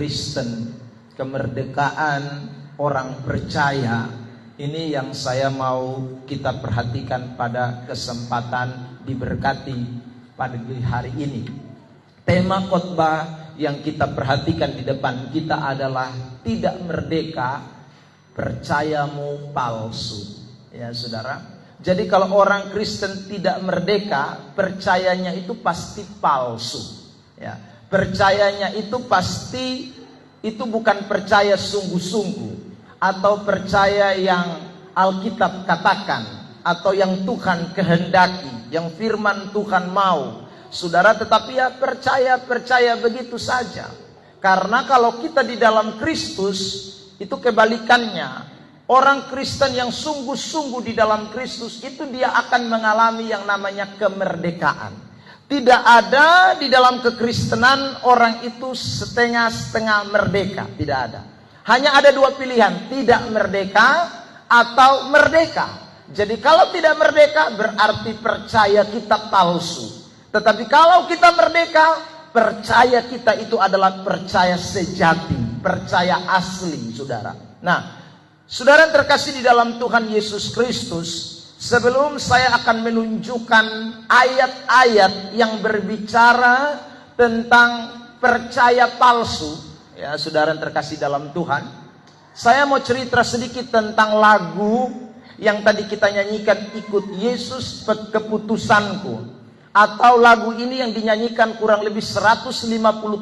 Kristen, kemerdekaan orang percaya, ini yang saya mau kita perhatikan pada kesempatan diberkati pagi hari ini. Tema khotbah yang kita perhatikan di depan kita adalah tidak merdeka, percayamu palsu. Ya saudara, jadi kalau orang Kristen tidak merdeka, percayanya itu pasti palsu. Ya, percayanya itu pasti itu bukan percaya sungguh-sungguh, atau percaya yang Alkitab katakan, atau yang Tuhan kehendaki, yang firman Tuhan mau. Saudara, tetapi ya percaya begitu saja. Karena kalau kita di dalam Kristus, itu kebalikannya. Orang Kristen yang sungguh-sungguh di dalam Kristus, itu dia akan mengalami yang namanya kemerdekaan. Tidak ada di dalam kekristenan orang itu setengah-setengah merdeka. Tidak ada. Hanya ada dua pilihan, tidak merdeka atau merdeka. Jadi kalau tidak merdeka berarti percaya kita palsu. Tetapi kalau kita merdeka, percaya kita itu adalah percaya sejati, percaya asli, saudara. Nah, saudara yang terkasih di dalam Tuhan Yesus Kristus, sebelum saya akan menunjukkan ayat-ayat yang berbicara tentang percaya palsu, ya saudara yang terkasih dalam Tuhan, saya mau cerita sedikit tentang lagu yang tadi kita nyanyikan, Ikut Yesus Keputusanku. Atau lagu ini yang dinyanyikan kurang lebih 150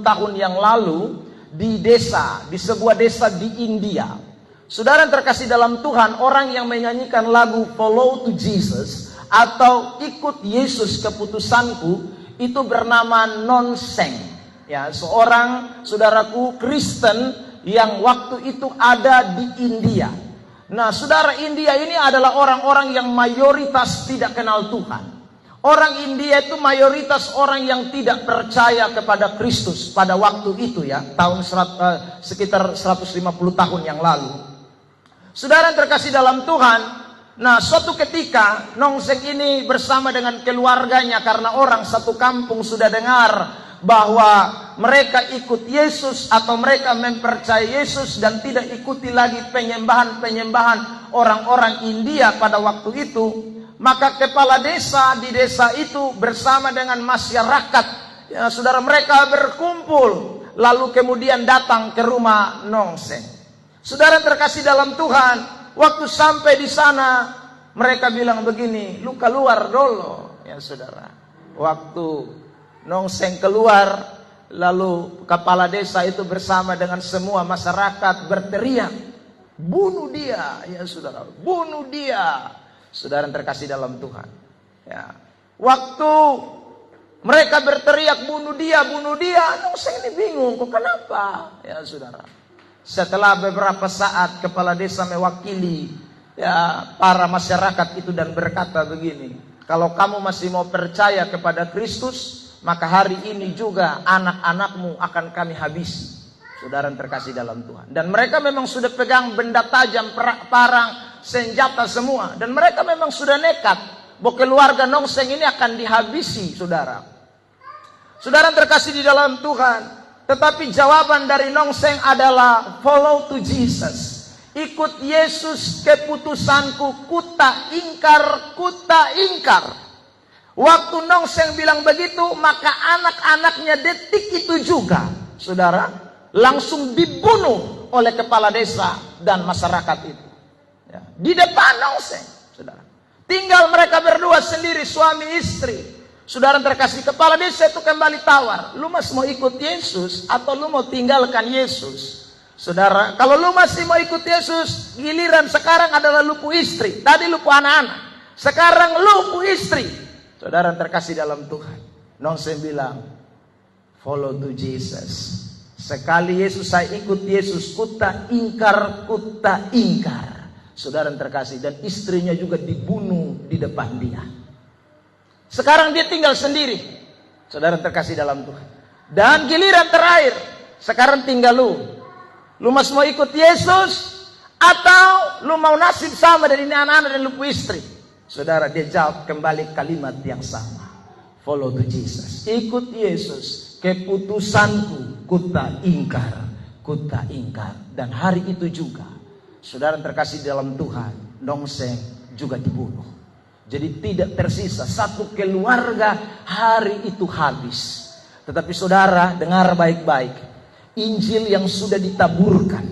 tahun yang lalu di desa, di sebuah desa di India. Saudara yang terkasih dalam Tuhan, orang yang menyanyikan lagu Follow to Jesus atau Ikut Yesus Keputusanku itu bernama Nonseng. Ya, seorang saudaraku Kristen yang waktu itu ada di India. Nah, saudara, India ini adalah orang-orang yang mayoritas tidak kenal Tuhan. Orang India itu mayoritas orang yang tidak percaya kepada Kristus pada waktu itu, ya, tahun sekitar 150 tahun yang lalu. Saudara yang terkasih dalam Tuhan, nah suatu ketika Nonseng ini bersama dengan keluarganya, karena orang satu kampung sudah dengar bahwa mereka ikut Yesus atau mereka mempercayai Yesus dan tidak ikuti lagi penyembahan orang-orang India pada waktu itu. Maka kepala desa di desa itu bersama dengan masyarakat, ya, saudara, mereka berkumpul lalu kemudian datang ke rumah Nonseng. Saudara terkasih dalam Tuhan, waktu sampai di sana mereka bilang begini, lu keluar dulu, ya saudara. Waktu Nonseng keluar, lalu kepala desa itu bersama dengan semua masyarakat berteriak, bunuh dia, ya saudara, bunuh dia. Saudara yang terkasih dalam Tuhan, ya, waktu mereka berteriak bunuh dia, Nonseng ini bingung, kok kenapa, ya saudara. Setelah beberapa saat kepala desa mewakili, ya, para masyarakat itu dan berkata begini, kalau kamu masih mau percaya kepada Kristus, maka hari ini juga anak-anakmu akan kami habisi. Saudara yang terkasih dalam Tuhan. Dan mereka memang sudah pegang benda tajam, parang, senjata semua. Dan mereka memang sudah nekat bahwa keluarga Nonseng ini akan dihabisi, saudara. Saudara yang terkasih di dalam Tuhan. Tetapi jawaban dari Nonseng adalah follow to Jesus. Ikut Yesus keputusanku, kuta ingkar. Waktu Nonseng bilang begitu, maka anak-anaknya detik itu juga, saudara, langsung dibunuh oleh kepala desa dan masyarakat itu, ya, di depan Nonseng, saudara. Tinggal mereka berdua sendiri, suami istri. Saudara terkasih, kepala desa itu kembali tawar, lu masih mau ikut Yesus atau lu mau tinggalkan Yesus? Saudara, kalau lu masih mau ikut Yesus, giliran sekarang adalah lupu istri. Tadi lupu anak-anak, sekarang lupu istri. Saudara terkasih dalam Tuhan, Nonseng bilang, follow to Jesus. Sekali Yesus saya ikut Yesus, kuta ingkar. Saudara terkasih, dan istrinya juga dibunuh di depan dia. Sekarang dia tinggal sendiri, saudara terkasih dalam Tuhan. Dan giliran terakhir, sekarang tinggal lu. Lu masih mau ikut Yesus atau lu mau nasib sama dari ini anak-anak dan lupu istri? Saudara, dia jawab kembali kalimat yang sama. Follow to Jesus. Ikut Yesus, keputusanku kuta ingkar. kuta ingkar. Dan hari itu juga, saudara terkasih dalam Tuhan, Nongseng juga dibunuh. Jadi tidak tersisa satu keluarga, hari itu habis. Tetapi saudara dengar baik-baik, Injil yang sudah ditaburkan,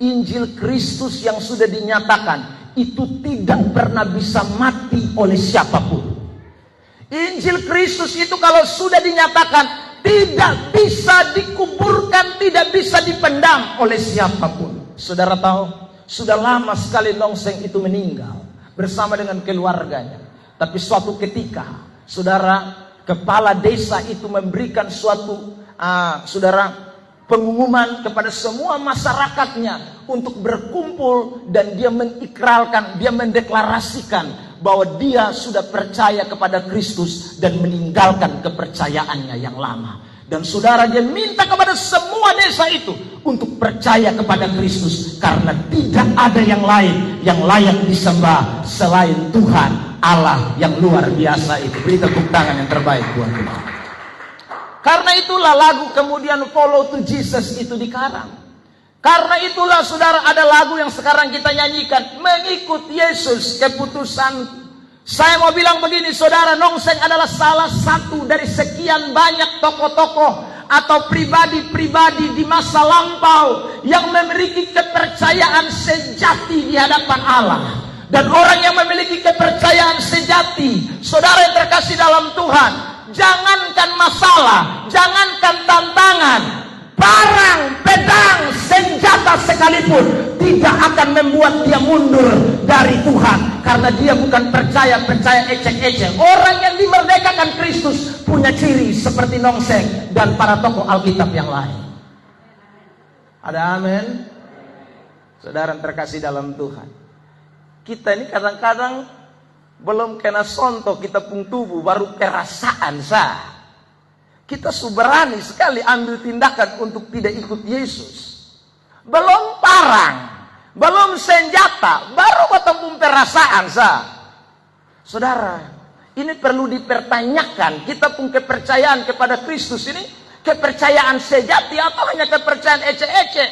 Injil Kristus yang sudah dinyatakan, itu tidak pernah bisa mati oleh siapapun. Injil Kristus itu kalau sudah dinyatakan, tidak bisa dikuburkan, tidak bisa dipendam oleh siapapun. Saudara tahu, sudah lama sekali Nongseng itu meninggal bersama dengan keluarganya. Tapi suatu ketika, saudara, kepala desa itu memberikan suatu pengumuman kepada semua masyarakatnya untuk berkumpul, dan dia mengikrarkan, dia mendeklarasikan bahwa dia sudah percaya kepada Kristus dan meninggalkan kepercayaannya yang lama. Dan saudara, dia minta kepada semua desa itu untuk percaya kepada Kristus, karena tidak ada yang lain yang layak disembah selain Tuhan Allah yang luar biasa itu. Beri tepuk tangan yang terbaik buat Tuhan. Karena itulah lagu kemudian Follow to Jesus itu dikarang. Karena itulah saudara, ada lagu yang sekarang kita nyanyikan, Mengikut Yesus Keputusan. Saya mau bilang begini saudara, Nongseng adalah salah satu dari sekian banyak tokoh-tokoh atau pribadi-pribadi di masa lampau yang memiliki kepercayaan sejati di hadapan Allah. Dan orang yang memiliki kepercayaan sejati, saudara yang terkasih dalam Tuhan, jangankan masalah, jangankan tantangan, parang, pedang, senjata sekalipun tidak akan membuat dia mundur dari Tuhan. Karena dia bukan percaya ecek-ecek. Orang yang dimerdekakan Kristus punya ciri seperti Nongseng dan para tokoh Alkitab yang lain. Ada amin? Saudara yang terkasih dalam Tuhan, kita ini kadang-kadang belum kena sonto kita pun tubuh, baru perasaan sah. Kita berani sekali ambil tindakan untuk tidak ikut Yesus. Belum parang, belum senjata, baru ketemu perasaan sah. Saudara, ini perlu dipertanyakan. Kita pun kepercayaan kepada Kristus ini kepercayaan sejati atau hanya kepercayaan ecek-ecek?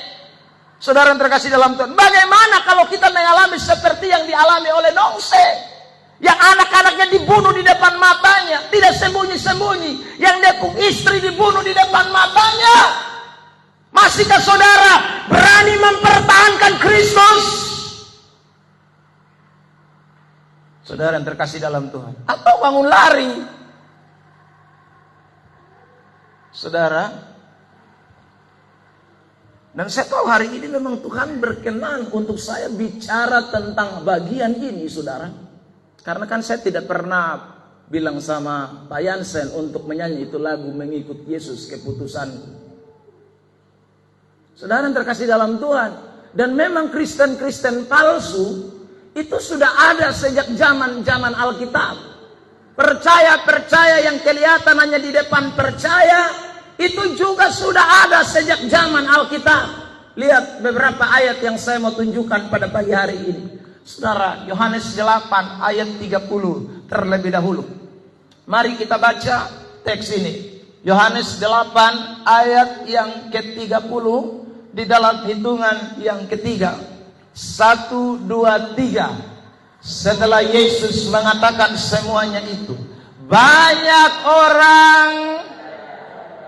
Saudara yang terkasih dalam Tuhan, bagaimana kalau kita mengalami seperti yang dialami oleh Nongseng? Yang anak-anaknya dibunuh di depan matanya, tidak sembunyi-sembunyi. Yang depuk istri dibunuh di depan matanya. Masihkah saudara berani mempertahankan Kristus? Saudara yang terkasih dalam Tuhan, atau bangun lari? Saudara, dan saya tahu hari ini memang Tuhan berkenan untuk saya bicara tentang bagian ini, saudara. Karena kan saya tidak pernah bilang sama Pak Yansen untuk menyanyi itu lagu Mengikut Yesus Keputusanku. Saudara yang terkasih dalam Tuhan, dan memang Kristen-Kristen palsu itu sudah ada sejak zaman Alkitab. Percaya yang kelihatan hanya di depan percaya, itu juga sudah ada sejak zaman Alkitab. Lihat beberapa ayat yang saya mau tunjukkan pada pagi hari ini. Saudara, Yohanes 8 ayat 30 terlebih dahulu. Mari kita baca teks ini. Yohanes 8 ayat yang ke-30 di dalam hitungan yang ketiga. 1, 2, 3. Setelah Yesus mengatakan semuanya itu, banyak orang,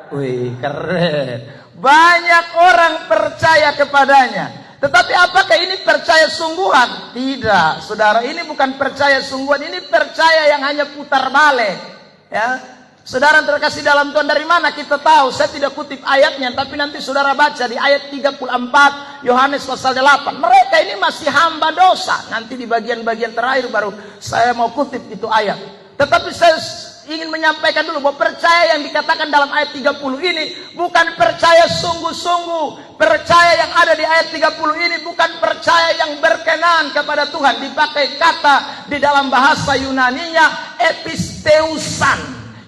wih keren, banyak orang percaya kepadanya. Tetapi apakah ini percaya sungguhan? Tidak, saudara, ini bukan percaya sungguhan, ini percaya yang hanya putar balik. Ya, saudara terkasih dalam Tuhan, dari mana kita tahu? Saya tidak kutip ayatnya, tapi nanti saudara baca di ayat 34 Yohanes pasal 8. Mereka ini masih hamba dosa. Nanti di bagian-bagian terakhir baru saya mau kutip itu ayat. Tetapi saya ingin menyampaikan dulu bahwa percaya yang dikatakan dalam ayat 30 ini bukan percaya sungguh-sungguh. Percaya yang ada di ayat 30 ini bukan percaya yang berkenan kepada Tuhan. Dipakai kata di dalam bahasa Yunaninya episteusan,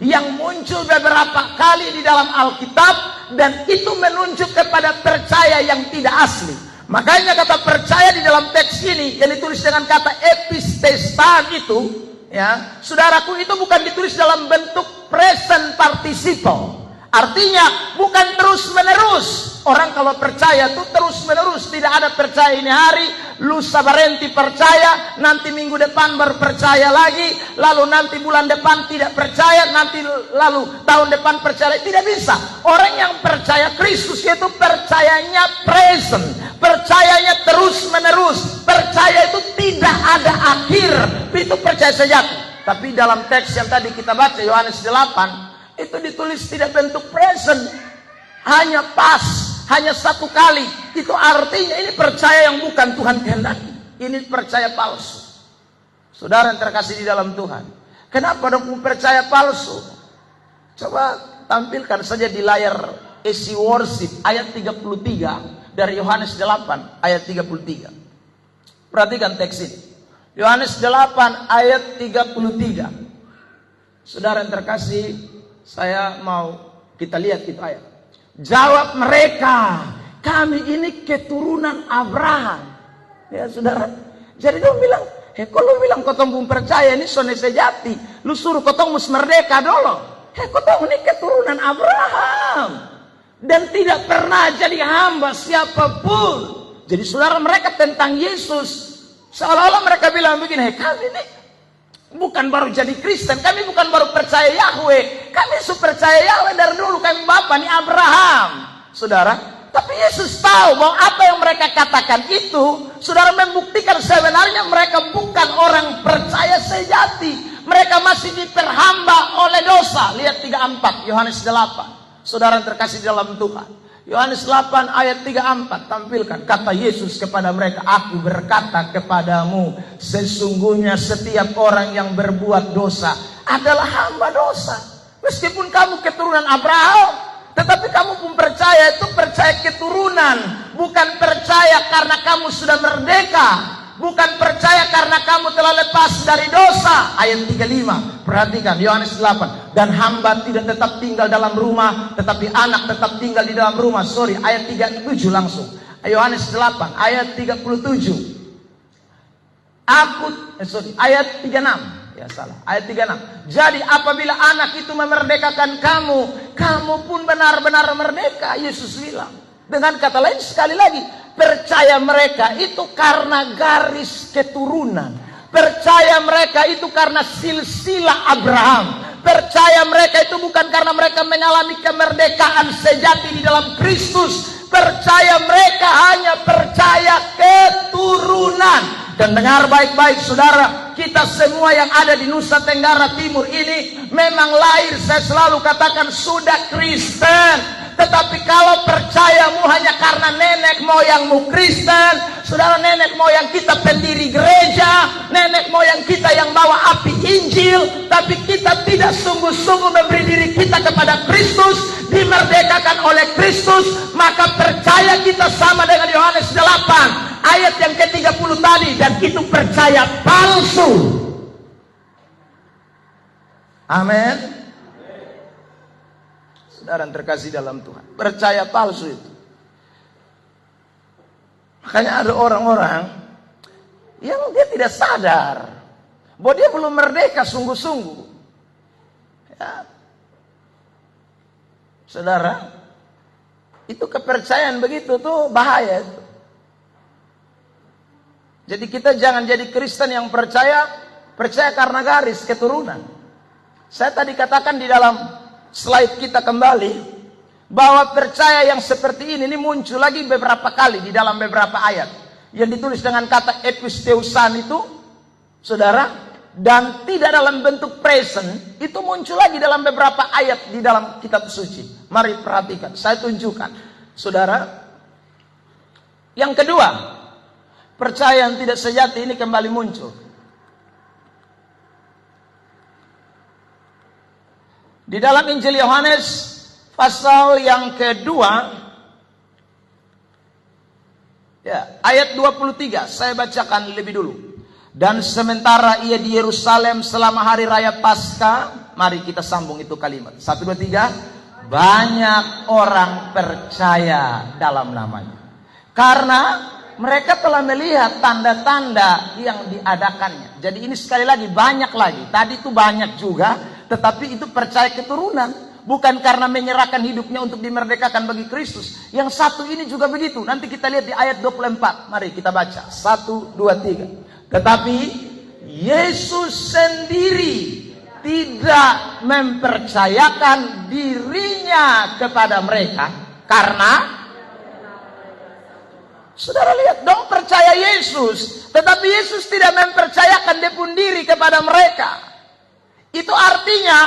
yang muncul beberapa kali di dalam Alkitab, dan itu menunjuk kepada percaya yang tidak asli. Makanya kata percaya di dalam teks ini yang ditulis dengan kata epistestan itu, ya, saudaraku, itu bukan ditulis dalam bentuk present participle Artinya bukan terus menerus. Orang kalau percaya itu terus menerus. Tidak ada percaya ini hari, lusa berhenti percaya, nanti minggu depan baru percaya lagi, lalu nanti bulan depan tidak percaya, nanti lalu tahun depan percaya. Tidak bisa. Orang yang percaya Kristus itu percayanya present, percayanya terus menerus. Percaya itu tidak ada akhir. Itu percaya sejati. Tapi dalam teks yang tadi kita baca Yohanes 8 itu ditulis tidak bentuk present, hanya pas, hanya satu kali. Itu artinya ini percaya yang bukan Tuhan kehendaki. Ini percaya palsu. Saudara yang terkasih di dalam Tuhan, kenapa dong percaya palsu? Coba tampilkan saja di layar isi worship ayat 33 dari Yohanes 8 ayat 33. Perhatikan teks ini. Yohanes 8 ayat 33. Saudara yang terkasih, saya mau kita lihat itu ayat. Jawab mereka, kami ini keturunan Abraham. Ya saudara. Jadi dia bilang, kok lu bilang kotong belum percaya ini sone sejati. Lu suruh kotong mus merdeka dulu. Kotong ini keturunan Abraham. Dan tidak pernah jadi hamba siapapun. Jadi saudara, mereka tentang Yesus, seolah-olah mereka bilang begini, kami ini bukan baru jadi Kristen, kami bukan baru percaya Yahweh, kami sudah percaya Yahweh dari dulu, kami bapak nih Abraham, saudara. Tapi Yesus tahu bahwa apa yang mereka katakan itu, saudara, membuktikan sebenarnya mereka bukan orang percaya sejati. Mereka masih diperhamba oleh dosa. Lihat 34 Yohanes 8. Saudara yang terkasih dalam Tuhan, Yohanes 8 ayat 34 tampilkan. Kata Yesus kepada mereka, aku berkata kepadamu, sesungguhnya setiap orang yang berbuat dosa adalah hamba dosa. Meskipun kamu keturunan Abraham, tetapi kamu pun percaya itu percaya keturunan. Bukan percaya karena kamu sudah merdeka. Bukan percaya karena kamu telah lepas dari dosa. Ayat 35. Perhatikan Yohanes 8. Dan hamba tidak tetap tinggal dalam rumah, tetapi anak tetap tinggal di dalam rumah. Ayat 37 langsung. Yohanes 8 ayat 37. Ayat 36. Ya salah. Ayat 36. Jadi apabila anak itu memerdekakan kamu, kamu pun benar-benar merdeka. Yesus bilang. Dengan kata lain sekali lagi, percaya mereka itu karena garis keturunan. Percaya mereka itu karena silsilah Abraham. Percaya mereka itu bukan karena mereka mengalami kemerdekaan sejati di dalam Kristus. Percaya mereka hanya percaya keturunan. Dan dengar baik-baik saudara, kita semua yang ada di Nusa Tenggara Timur ini memang lahir, saya selalu katakan, sudah Kristen. Tetapi kalau percayamu hanya karena nenek moyangmu Kristen, saudara, nenek moyang kita pendiri gereja, nenek moyang kita yang bawa api Injil, tapi kita tidak sungguh-sungguh memberi diri kita kepada Kristus, dimerdekakan oleh Kristus, maka percaya kita sama dengan Yohanes 8 ayat yang ke-30 tadi, dan itu percaya palsu. Amin. Saudara yang terkasih dalam Tuhan, percaya palsu itu. Makanya ada orang-orang yang dia tidak sadar bahwa dia belum merdeka sungguh-sungguh. Ya. Saudara, itu kepercayaan begitu tuh bahaya itu. Jadi kita jangan jadi Kristen yang percaya karena garis keturunan. Saya tadi katakan di dalam slide kita kembali bahwa percaya yang seperti ini muncul lagi beberapa kali di dalam beberapa ayat yang ditulis dengan kata episteusan itu, saudara, dan tidak dalam bentuk present, itu muncul lagi dalam beberapa ayat di dalam kitab suci. Mari perhatikan, saya tunjukkan, saudara. Yang kedua, percaya yang tidak sejati ini kembali muncul di dalam Injil Yohanes pasal yang kedua, ya, ayat 23. Saya bacakan lebih dulu. Dan sementara ia di Yerusalem selama hari raya Paskah, mari kita sambung itu kalimat. 1, 2, 3. Banyak orang percaya dalam namanya, karena mereka telah melihat tanda-tanda yang diadakannya. Jadi ini sekali lagi banyak lagi. Tadi itu banyak juga, tetapi itu percaya keturunan. bukan karena menyerahkan hidupnya untuk dimerdekakan bagi Kristus. Yang satu ini juga begitu. Nanti kita lihat di ayat 24. Mari kita baca. 1, 2, 3. Tetapi Yesus sendiri tidak mempercayakan dirinya kepada mereka karena, saudara lihat dong, percaya Yesus, tetapi Yesus tidak mempercayakan dia pun diri kepada mereka. Itu artinya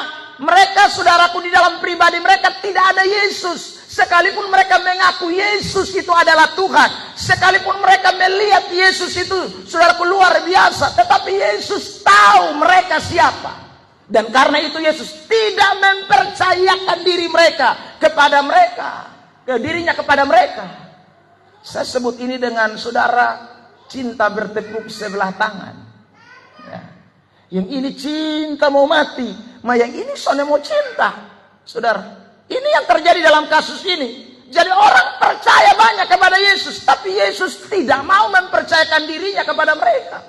mereka, saudaraku, di dalam pribadi mereka tidak ada Yesus. Sekalipun mereka mengaku Yesus itu adalah Tuhan, sekalipun mereka melihat Yesus itu, saudaraku, luar biasa, tetapi Yesus tahu mereka siapa. Dan karena itu Yesus tidak mempercayakan diri mereka kepada mereka, dirinya kepada mereka. Saya sebut ini dengan, saudara, cinta bertepuk sebelah tangan. Ya. Yang ini cinta mau mati, yang ini soalnya mau cinta. Saudara, ini yang terjadi dalam kasus ini. Jadi orang percaya banyak kepada Yesus, tapi Yesus tidak mau mempercayakan dirinya kepada mereka.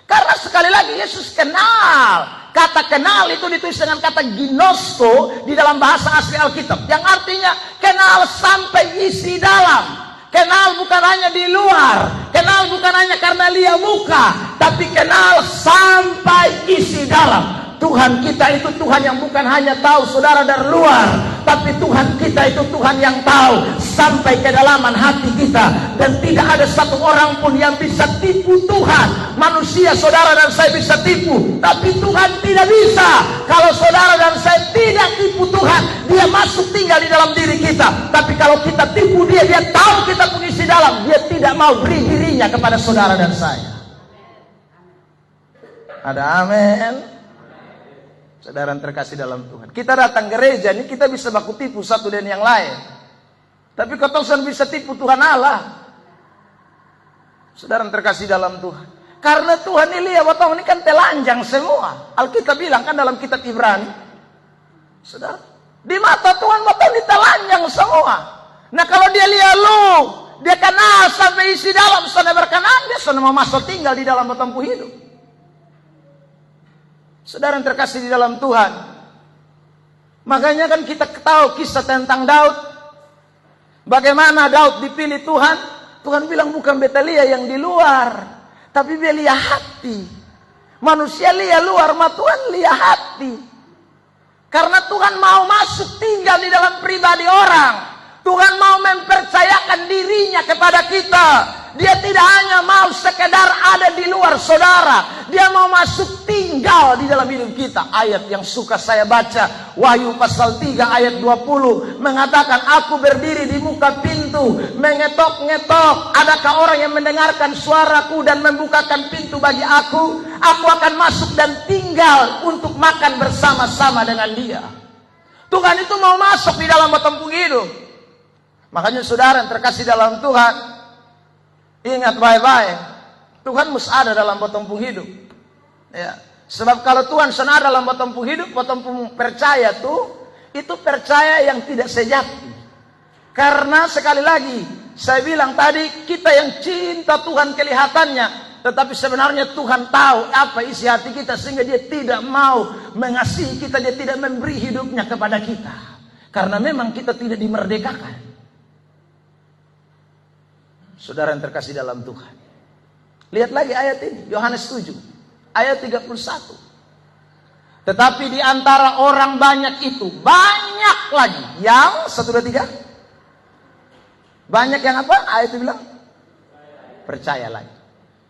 Karena sekali lagi Yesus kenal. Kata kenal itu ditulis dengan kata ginosko di dalam bahasa asli Alkitab, yang artinya kenal sampai isi dalam. Kenal bukan hanya di luar, kenal bukan hanya karena lihat muka, tapi kenal sampai isi dalam. Tuhan kita itu Tuhan yang bukan hanya tahu, saudara, dari luar, tapi Tuhan kita itu Tuhan yang tahu sampai kedalaman hati kita. Dan tidak ada satu orang pun yang bisa tipu Tuhan. Manusia, saudara dan saya, bisa tipu, tapi Tuhan tidak bisa. Kalau saudara dan saya tidak tipu Tuhan, dia masuk tinggal di dalam diri kita. Tapi kalau kita tipu dia, dia tahu kita pengisi dalam, dia tidak mau beri dirinya kepada saudara dan saya. Ada amin. Saudara yang terkasih dalam Tuhan, kita datang gereja ini kita bisa baku tipu satu dan yang lain, tapi kau bisa tipu Tuhan Allah. Saudara yang terkasih dalam Tuhan, karena Tuhan ini lihat waktu ini kan telanjang semua. Alkitab bilang kan dalam kitab Ibrani, saudara, di mata Tuhan waktu ini telanjang semua. Nah kalau dia lihat lu, dia kenal sampai isi dalam, sana berkenan, dia sana mau masuk tinggal di dalam tempuh hidup. Saudara yang terkasih di dalam Tuhan, makanya kan kita tahu kisah tentang Daud. Bagaimana Daud dipilih Tuhan. Tuhan bilang bukan Betalia yang di luar, tapi dia lihat hati. Manusia lihat luar, Tuhan lihat hati. Karena Tuhan mau masuk tinggal di dalam pribadi orang. Tuhan mau mempercayakan dirinya kepada kita. Dia tidak hanya mau sekedar ada di luar, saudara. Dia mau masuk tinggal di dalam hidup kita. Ayat yang suka saya baca, Wahyu pasal 3 ayat 20, mengatakan, aku berdiri di muka pintu, mengetok-ngetok. Adakah orang yang mendengarkan suaraku dan membukakan pintu bagi aku? Aku akan masuk dan tinggal untuk makan bersama-sama dengan dia. Tuhan itu mau masuk di dalam tempuh hidup. Makanya saudara yang terkasih dalam Tuhan, ingat baik-baik, Tuhan mesti ada dalam tempuh hidup. Ya. Sebab kalau Tuhan senada dalam tempuh hidup, tempuh percaya itu percaya yang tidak sejati. Karena sekali lagi, saya bilang tadi, kita yang cinta Tuhan kelihatannya, tetapi sebenarnya Tuhan tahu apa isi hati kita, sehingga dia tidak mau mengasihi kita, dia tidak memberi hidupnya kepada kita. Karena memang kita tidak dimerdekakan. Saudara yang terkasih dalam Tuhan, lihat lagi ayat ini, Yohanes 7 ayat 31. Tetapi di antara orang banyak itu, banyak lagi yang 1, 2, 3. Banyak yang apa? Ayat itu bilang percaya lagi.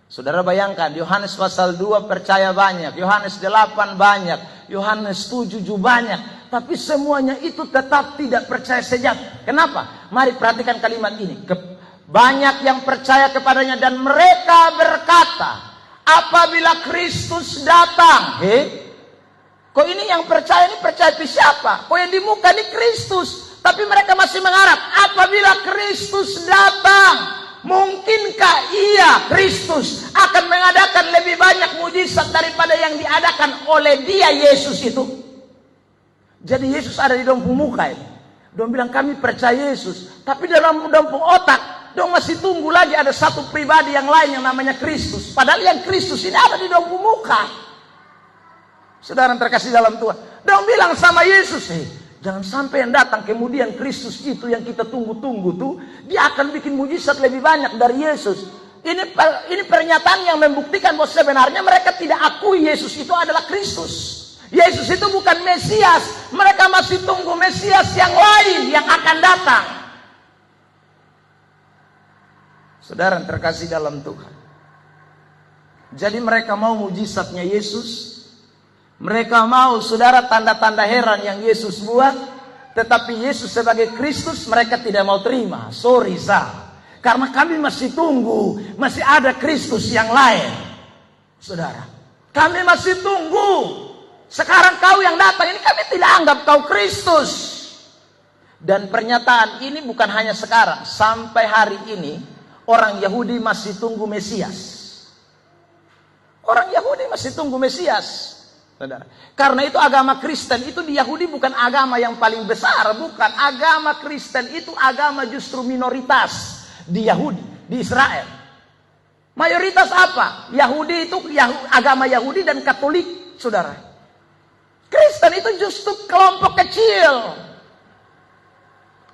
Saudara bayangkan, Yohanes pasal 2 percaya banyak, Yohanes 8 banyak, Yohanes 7 banyak, tapi semuanya itu tetap tidak percaya sejati. Kenapa? Mari perhatikan kalimat ini. Banyak yang percaya kepadanya dan mereka berkata, apabila Kristus datang. Kok ini yang percaya ini percaya siapa? Kok yang di muka ini Kristus, tapi mereka masih mengharap apabila Kristus datang, mungkinkah ia, Kristus, akan mengadakan lebih banyak mujizat daripada yang diadakan oleh dia, Yesus itu. Jadi Yesus ada di dalam muka ini. Dong bilang kami percaya Yesus, tapi dalam otak dong masih tunggu lagi ada satu pribadi yang lain yang namanya Kristus. Padahal yang Kristus ini ada di dalam muka. Saudara yang terkasih dalam Tuhan, dong bilang sama Yesus, Jangan sampai yang datang kemudian Kristus itu yang kita tunggu-tunggu tuh, dia akan bikin mujizat lebih banyak dari Yesus. Ini pernyataan yang membuktikan bahwa sebenarnya mereka tidak akui Yesus itu adalah Kristus. Yesus itu bukan Mesias. Mereka masih tunggu Mesias yang lain yang akan datang. Saudara yang terkasih dalam Tuhan. Jadi mereka mau mujizatnya Yesus. Mereka mau saudara tanda-tanda heran yang Yesus buat. Tetapi Yesus sebagai Kristus mereka tidak mau terima. Sorry sah. Karena kami masih tunggu. Masih ada Kristus yang lain. Saudara. Kami masih tunggu. Sekarang kau yang datang ini kami tidak anggap kau Kristus. Dan pernyataan ini bukan hanya sekarang. Sampai hari ini orang Yahudi masih tunggu Mesias. Orang Yahudi masih tunggu Mesias. Saudara. Karena itu agama Kristen itu di Yahudi bukan agama yang paling besar. Bukan. Agama Kristen itu agama justru minoritas di Yahudi, di Israel. Mayoritas apa? Yahudi itu agama Yahudi dan Katolik, saudara. Kristen itu justru kelompok kecil.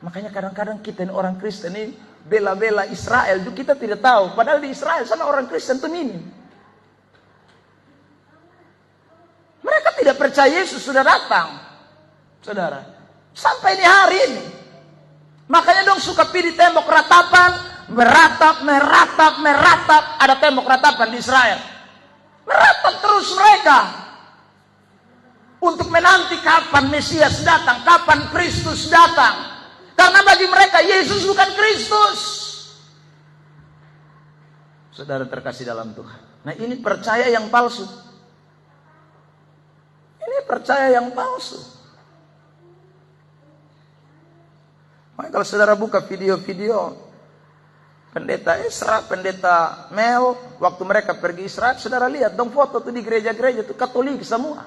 Makanya kadang-kadang kita ini orang Kristen ini bela-bela Israel, kita tidak tahu. Padahal di Israel sana orang Kristen itu minim. Mereka tidak percaya Yesus sudah datang. Saudara. Sampai ini hari ini. Makanya dong suka pilih tembok ratapan. Meratap. Ada tembok ratapan di Israel. Meratap terus mereka. Untuk menanti kapan Mesias datang. Kapan Kristus datang. Karena bagi mereka Yesus bukan Kristus. Saudara terkasih dalam Tuhan. Nah ini percaya yang palsu. Ini percaya yang palsu. Makanya kalau saudara buka video-video pendeta Esra, pendeta Mel, waktu mereka pergi Israel, saudara lihat dong foto tuh di gereja-gereja tuh Katolik semua.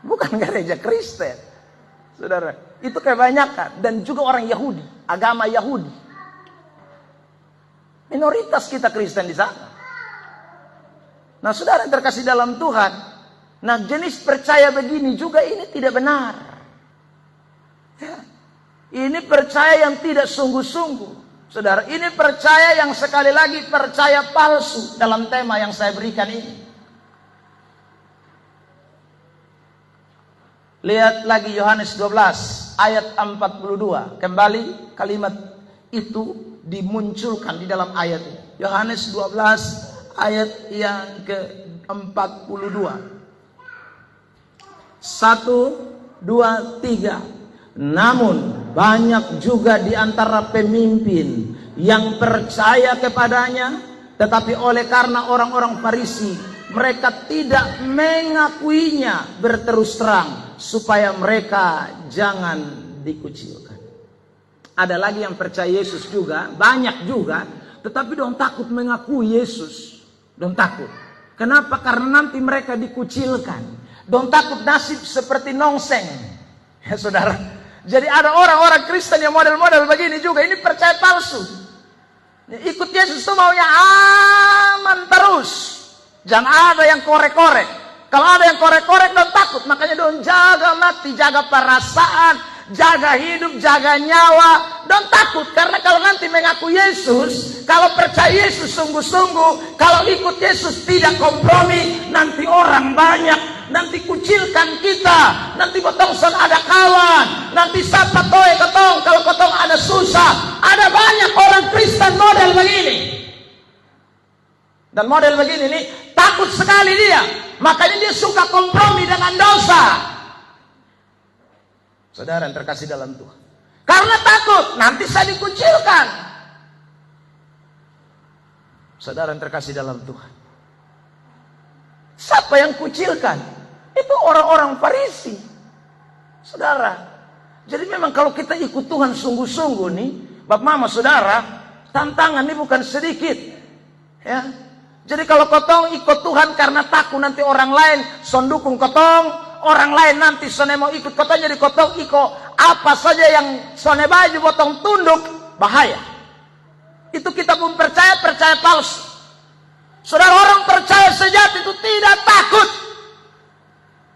Bukan gereja Kristen. Saudara, itu kebanyakan dan juga orang Yahudi, agama Yahudi. Minoritas kita Kristen di sana. Nah saudara yang terkasih dalam Tuhan. Nah jenis percaya begini juga ini tidak benar. Ya. Ini percaya yang tidak sungguh-sungguh. Saudara ini percaya yang sekali lagi percaya palsu. Dalam tema yang saya berikan ini. Lihat lagi Yohanes 12 ayat 42. Kembali kalimat itu dimunculkan di dalam ayat ini. Yohanes 12 ayat yang ke-42. 1, 2, 3. Namun banyak juga di antara pemimpin yang percaya kepadanya, tetapi oleh karena orang-orang Farisi mereka tidak mengakuinya berterus terang, supaya mereka jangan dikucilkan. Ada lagi yang percaya Yesus juga, banyak juga, tetapi dong takut mengakui Yesus. Dong takut. Kenapa? Karena nanti mereka dikucilkan. Dong takut nasib seperti nongseng. Ya saudara. Jadi ada orang-orang Kristen yang model-model begini juga. Ini percaya palsu. Ikut Yesus itu maunya aman terus. Jangan ada yang korek-korek. Kalau ada yang korek-korek dong takut. Makanya dong jaga mati, jaga perasaan, jaga hidup, jaga nyawa. Don't takut. Karena kalau nanti mengaku Yesus, kalau percaya Yesus sungguh-sungguh, kalau ikut Yesus tidak kompromi, nanti orang banyak, nanti kucilkan kita, nanti potong son ada kawan, nanti sapa toe ketong, kalau ketong ada susah. Ada banyak orang Kristen model begini. Dan model begini nih takut sekali dia. Makanya dia suka kompromi dengan dosa. Saudara yang terkasih dalam Tuhan. Karena takut nanti saya dikucilkan. Saudara yang terkasih dalam Tuhan. Siapa yang kucilkan? Itu orang-orang Farisi. Saudara. Jadi memang kalau kita ikut Tuhan sungguh-sungguh nih, Bapak Mama Saudara, tantangan ini bukan sedikit. Ya. Jadi kalau kotong ikut Tuhan karena takut nanti orang lain son dukung kotong, orang lain nanti sone mau ikut kotong, jadi kotong ikut apa saja yang sone baju potong tunduk, bahaya. Itu kita pun percaya palsu. Saudara, orang percaya sejati itu tidak takut.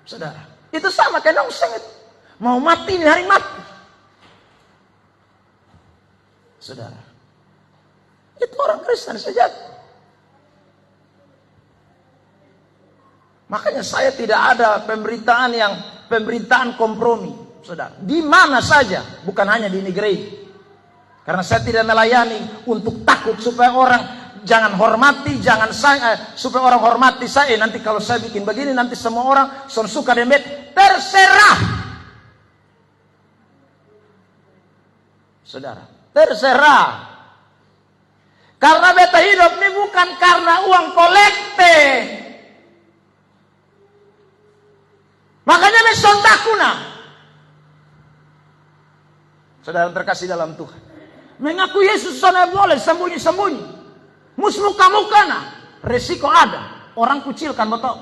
Saudara, Itu sama kayak nongseng itu. Mau mati ini hari mati. Saudara, itu orang Kristen sejati. Makanya saya tidak ada pemberitaan kompromi, saudara. Di mana saja, bukan hanya di negeri. Karena saya tidak melayani untuk takut supaya orang jangan hormati, supaya orang hormati saya. Nanti kalau saya bikin begini, nanti semua orang suka demet. Terserah, saudara. Terserah. Karena beta hidup ini bukan karena uang kolekte. Makanya mesontakuna. Saudara terkasih dalam Tuhan. Mengaku Yesus sana boleh sembunyi-sembunyi. Muka-muka nah. Resiko ada. Orang kucilkan betul.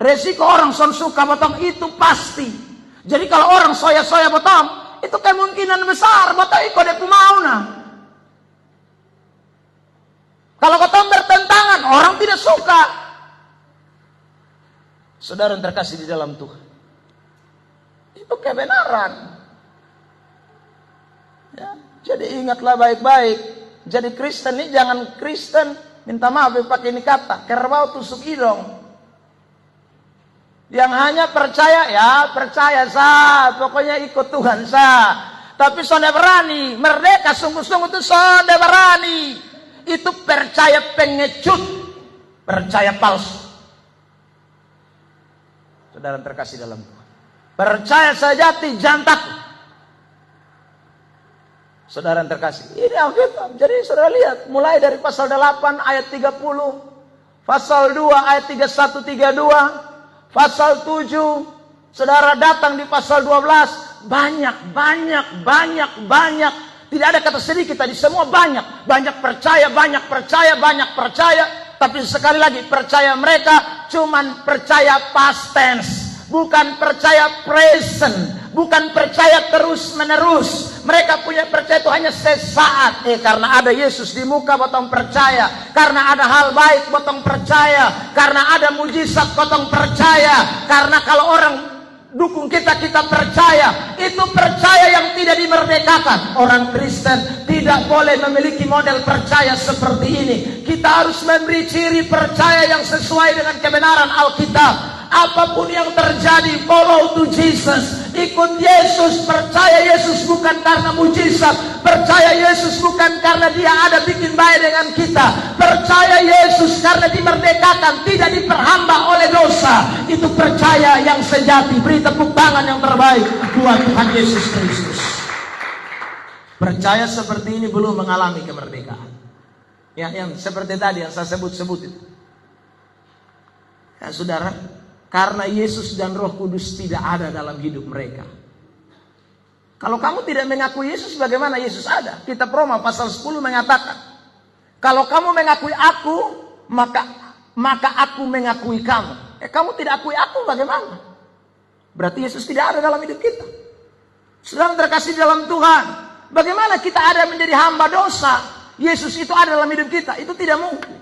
Resiko orang suka betul itu pasti. Jadi kalau orang soya-soya betul, itu kemungkinan besar betul ikut dia mau nah. Kalau betul bertentangan, orang tidak suka. Saudara yang terkasih di dalam Tuhan, itu kebenaran. Ya, jadi ingatlah baik-baik. Jadi Kristen ini jangan Kristen minta maaf pakai ini kata kerbau tusuk hidung. Yang hanya percaya sah, pokoknya ikut Tuhan sah. Tapi sonde berani, merdeka sungguh-sungguh itu sonde berani. Itu percaya pengecut, percaya palsu. Saudara terkasih dalam Tuhan, percaya sejati, jangan takut. Saudara terkasih, ini Alkitab. Jadi saudara lihat, mulai dari pasal 8 ayat 30, pasal 2 ayat 31-32, pasal 7, saudara datang di pasal 12, banyak. Tidak ada kata sedikit tadi, semua banyak. Banyak percaya. Tapi sekali lagi, percaya mereka cuman percaya past tense, bukan percaya present, bukan percaya terus menerus. Mereka punya percaya itu hanya sesaat. Karena ada Yesus di muka, potong percaya. Karena ada hal baik, potong percaya. Karena ada mujizat, potong percaya. Karena kalau orang dukung kita percaya. Itu percaya yang tidak dimerdekakan. Orang Kristen tidak boleh memiliki model percaya seperti ini. Kita harus memberi ciri percaya yang sesuai dengan kebenaran Alkitab. Apapun yang terjadi, follow to Jesus. Ikut Yesus. Percaya Yesus bukan karena mujizat. Percaya Yesus bukan karena dia ada bikin baik dengan kita. Percaya Yesus karena dimerdekakan, tidak diperhamba oleh dosa. Itu percaya yang sejati. Beri tepuk tangan yang terbaik buat Tuhan Yesus Kristus. Percaya seperti ini belum mengalami kemerdekaan. Yang seperti tadi yang saya sebut itu. Ya saudara, karena Yesus dan Roh Kudus tidak ada dalam hidup mereka. Kalau kamu tidak mengakui Yesus, bagaimana Yesus ada? Kitab Roma pasal 10 mengatakan, kalau kamu mengakui aku, maka aku mengakui kamu. Kamu tidak akui aku, bagaimana? Berarti Yesus tidak ada dalam hidup kita. Saudara terkasih dalam Tuhan, bagaimana kita ada menjadi hamba dosa? Yesus itu ada dalam hidup kita, itu tidak mungkin.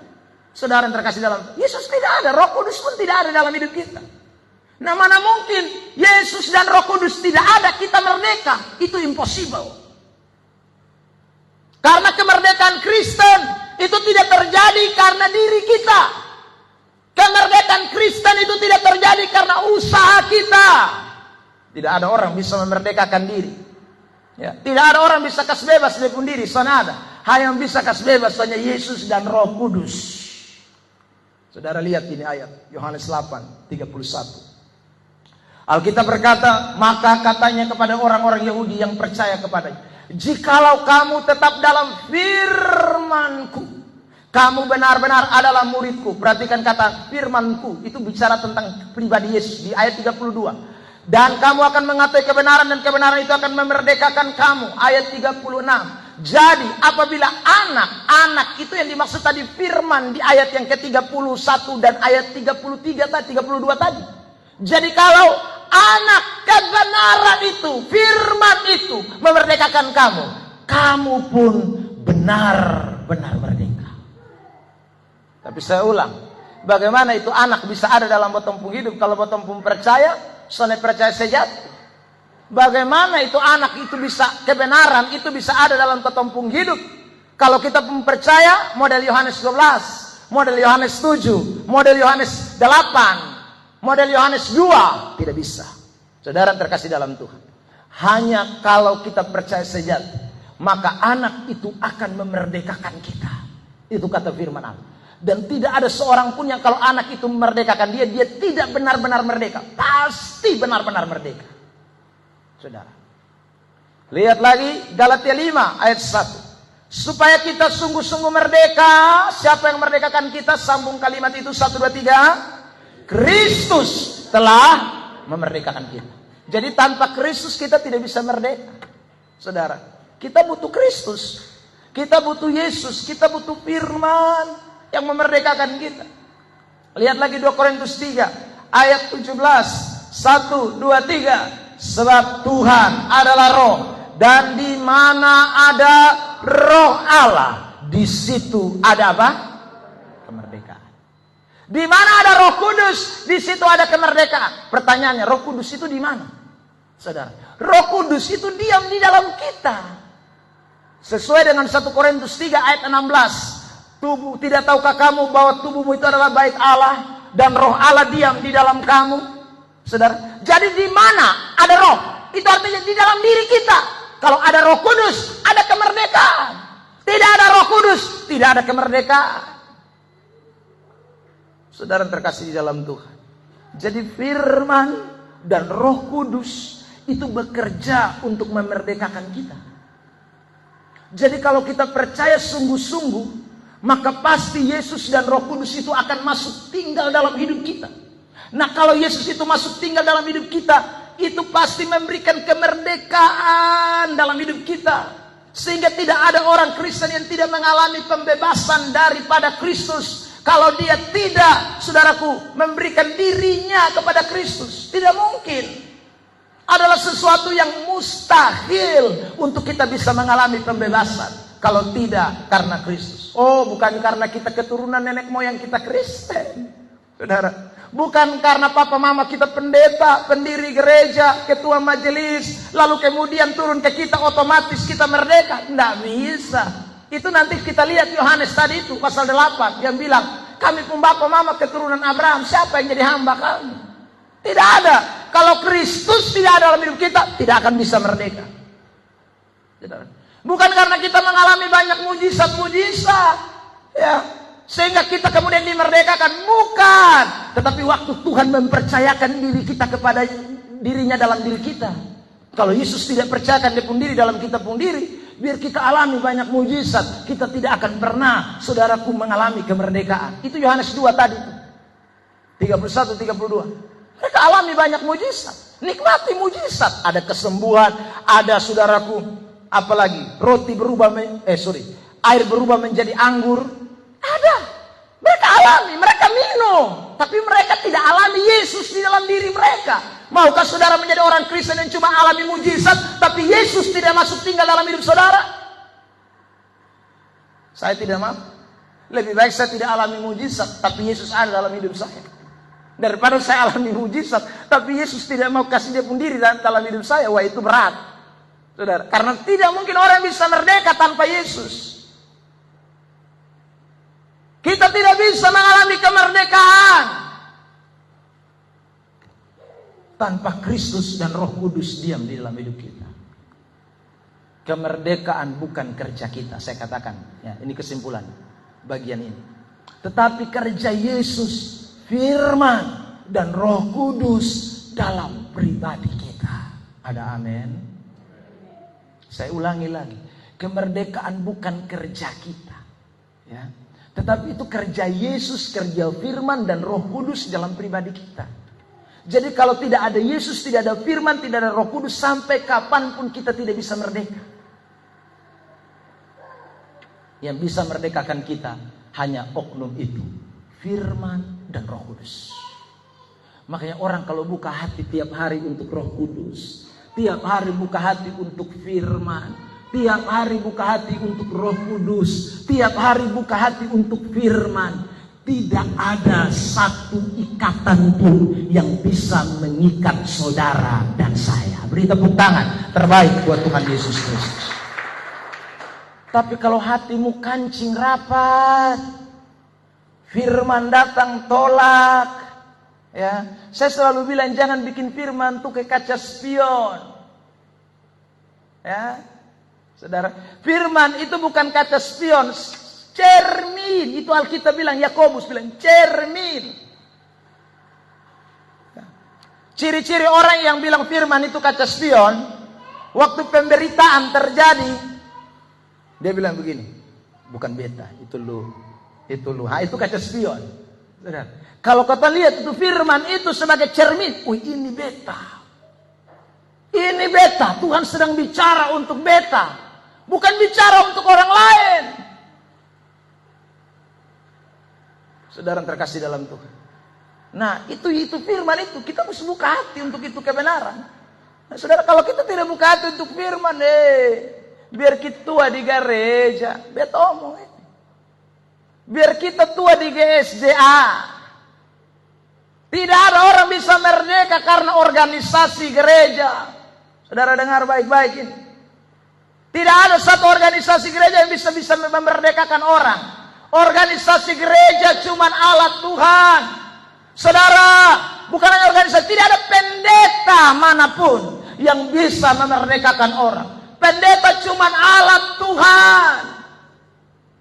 Saudara yang terkasih dalam Tuhan, Yesus tidak ada, Roh Kudus pun tidak ada dalam hidup kita. Nah, mana mungkin Yesus dan Roh Kudus tidak ada, kita merdeka? Itu impossible. Karena kemerdekaan Kristen itu tidak terjadi karena diri kita. Kemerdekaan Kristen itu tidak terjadi karena usaha kita. Tidak ada orang bisa memerdekakan diri. Ya, tidak ada orang bisa kas bebas dari pun diri, sana ada. Hanya yang bisa kas bebas hanya Yesus dan Roh Kudus. Saudara lihat ini ayat Yohanes 8:31. Alkitab berkata, maka katanya kepada orang-orang Yahudi yang percaya kepadanya, jikalau kamu tetap dalam firman-Ku, kamu benar-benar adalah murid-Ku. Perhatikan kata firman-Ku, itu bicara tentang pribadi Yesus di ayat 32. Dan kamu akan mengetahui kebenaran, dan kebenaran itu akan memerdekakan kamu. Ayat 36. Jadi apabila anak itu yang dimaksud tadi firman di ayat yang ke-31 dan ayat 33 tadi, 32 tadi. Jadi kalau anak kebenaran itu, firman itu memerdekakan kamu, kamu pun benar-benar merdeka. Tapi saya ulang, bagaimana itu anak bisa ada dalam botong hidup kalau botong percaya? soalnya percaya sejati. Bagaimana itu anak itu bisa, kebenaran itu bisa ada dalam ketumpung hidup? Kalau kita percaya model Yohanes 12, model Yohanes 7, model Yohanes 8, model Yohanes 2, tidak bisa. Saudara terkasih dalam Tuhan, hanya kalau kita percaya sejati, maka anak itu akan memerdekakan kita. Itu kata firman Allah. Dan tidak ada seorang pun yang kalau anak itu memerdekakan dia tidak benar-benar merdeka. Pasti benar-benar merdeka. Saudara, lihat lagi Galatia 5 ayat 1. Supaya kita sungguh-sungguh merdeka. Siapa yang merdekakan kita? Sambung kalimat itu 1, 2, 3. Kristus telah memerdekakan kita. Jadi tanpa Kristus kita tidak bisa merdeka. Saudara, kita butuh Kristus. Kita butuh Yesus. Kita butuh firman yang memerdekakan kita. Lihat lagi 2 Korintus 3 ayat 17. 1, 2, 3. Sebab Tuhan adalah roh, dan di mana ada roh Allah, di situ ada apa? Kemerdekaan. Di mana ada Roh Kudus, di situ ada kemerdekaan. Pertanyaannya, Roh Kudus itu di mana? Saudara, Roh Kudus itu diam di dalam kita. Sesuai dengan 1 Korintus 3 ayat 16. Tubuh, tidak tahukah kamu bahwa tubuhmu itu adalah bait Allah dan Roh Allah diam di dalam kamu? Saudara, jadi di mana ada roh? Itu artinya di dalam diri kita. Kalau ada Roh Kudus, ada kemerdekaan. Tidak ada Roh Kudus, tidak ada kemerdekaan. Saudara terkasih di dalam Tuhan. Jadi firman dan Roh Kudus itu bekerja untuk memerdekakan kita. Jadi kalau kita percaya sungguh-sungguh, maka pasti Yesus dan Roh Kudus itu akan masuk tinggal dalam hidup kita. Nah, kalau Yesus itu masuk tinggal dalam hidup kita, itu pasti memberikan kemerdekaan dalam hidup kita. Sehingga tidak ada orang Kristen yang tidak mengalami pembebasan daripada Kristus. Kalau dia tidak, saudaraku, memberikan dirinya kepada Kristus. Tidak mungkin. Adalah sesuatu yang mustahil untuk kita bisa mengalami pembebasan. Kalau tidak karena Kristus. Oh, bukan karena kita keturunan nenek moyang kita Kristen. Saudara, bukan karena papa mama kita pendeta, pendiri gereja, ketua majelis, lalu kemudian turun ke kita otomatis kita merdeka. Tidak bisa. Itu nanti kita lihat Yohanes tadi itu pasal 8 yang bilang, kami pun bapak mama keturunan Abraham, siapa yang jadi hamba kami? Tidak ada. Kalau Kristus tidak ada dalam hidup kita, tidak akan bisa merdeka. Bukan karena kita mengalami banyak mujizat-mujizat, ya, sehingga kita kemudian dimerdekakan, bukan. Tetapi waktu Tuhan mempercayakan diri kita kepada dirinya dalam diri kita. Kalau Yesus tidak percayakan dia pun diri dalam kita pun diri, biar kita alami banyak mujizat, kita tidak akan pernah, saudaraku, mengalami kemerdekaan. Itu Yohanes 2 tadi 31, 32. Mereka alami banyak mujizat, nikmati mujizat. Ada kesembuhan, ada, saudaraku, apalagi roti berubah air berubah menjadi anggur. Ada. Mereka alami, mereka minum. Tapi mereka tidak alami Yesus di dalam diri mereka. Maukah saudara menjadi orang Kristen yang cuma alami mujizat, tapi Yesus tidak masuk tinggal dalam hidup saudara? Saya tidak mau. Lebih baik saya tidak alami mujizat, tapi Yesus ada dalam hidup saya. Daripada saya alami mujizat, tapi Yesus tidak mau kasih dia pun diri dalam hidup saya. Wah, itu berat, saudara. Karena tidak mungkin orang bisa merdeka tanpa Yesus. Kita tidak bisa mengalami kemerdekaan tanpa Kristus dan Roh Kudus diam di dalam hidup kita. Kemerdekaan bukan kerja kita, saya katakan. Ya, ini kesimpulan bagian ini. Tetapi kerja Yesus, firman dan Roh Kudus dalam pribadi kita. Ada amin? Saya ulangi lagi. Kemerdekaan bukan kerja kita, ya. Tetapi itu kerja Yesus, kerja firman dan Roh Kudus dalam pribadi kita. Jadi kalau tidak ada Yesus, tidak ada firman, tidak ada Roh Kudus, sampai kapanpun kita tidak bisa merdeka. Yang bisa merdekakan kita hanya oknum itu, firman dan Roh Kudus. Makanya orang kalau buka hati tiap hari untuk Roh Kudus, tiap hari buka hati untuk firman, tiap hari buka hati untuk Roh Kudus, tiap hari buka hati untuk firman, Tidak ada satu ikatan pun yang bisa mengikat saudara dan saya. Beri tepuk tangan terbaik buat Tuhan Yesus Kristus. Tapi kalau hatimu kancing rapat, firman datang tolak, ya, saya selalu bilang jangan bikin firman tuh kayak kaca spion. Ya, saudara, firman itu bukan kaca spion, cermin. Itu Alkitab bilang, Yakobus bilang cermin. Ciri-ciri orang yang bilang firman itu kaca spion, waktu pemberitaan terjadi, dia bilang begini, bukan beta, itu lu. Itu kaca spion. Saudara, kalau kata lihat itu firman itu sebagai cermin, ini beta. Ini beta, Tuhan sedang bicara untuk beta, bukan bicara untuk orang lain. Saudara terkasih dalam Tuhan. Nah, itu firman itu, kita mesti buka hati untuk itu kebenaran. Nah, saudara, kalau kita tidak buka hati untuk firman, biar kita tua di gereja, beta omong ini. Biar kita tua di GSJA. Tidak ada orang bisa merdeka karena organisasi gereja. Saudara dengar baik-baik ini. Tidak ada satu organisasi gereja yang bisa memerdekakan orang. Organisasi gereja cuma alat Tuhan. Saudara, bukan hanya organisasi, tidak ada pendeta manapun yang bisa memerdekakan orang. Pendeta cuma alat Tuhan.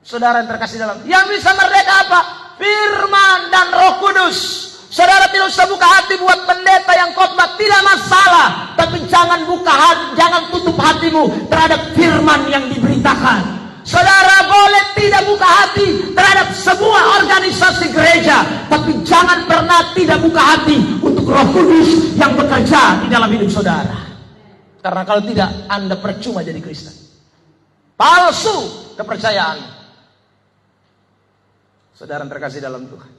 Saudara yang terkasih dalam, yang bisa merdeka apa? Firman dan Roh Kudus. Saudara tidak usah buka hati buat pendeta yang khotbah, tidak masalah. Tapi jangan buka hati, jangan tutup hatimu terhadap firman yang diberitakan. Saudara boleh tidak buka hati terhadap sebuah organisasi gereja, tapi jangan pernah tidak buka hati untuk Roh Kudus yang bekerja di dalam hidup saudara. Karena kalau tidak, Anda percuma jadi Kristen. Palsu kepercayaan. Saudara terkasih dalam Tuhan.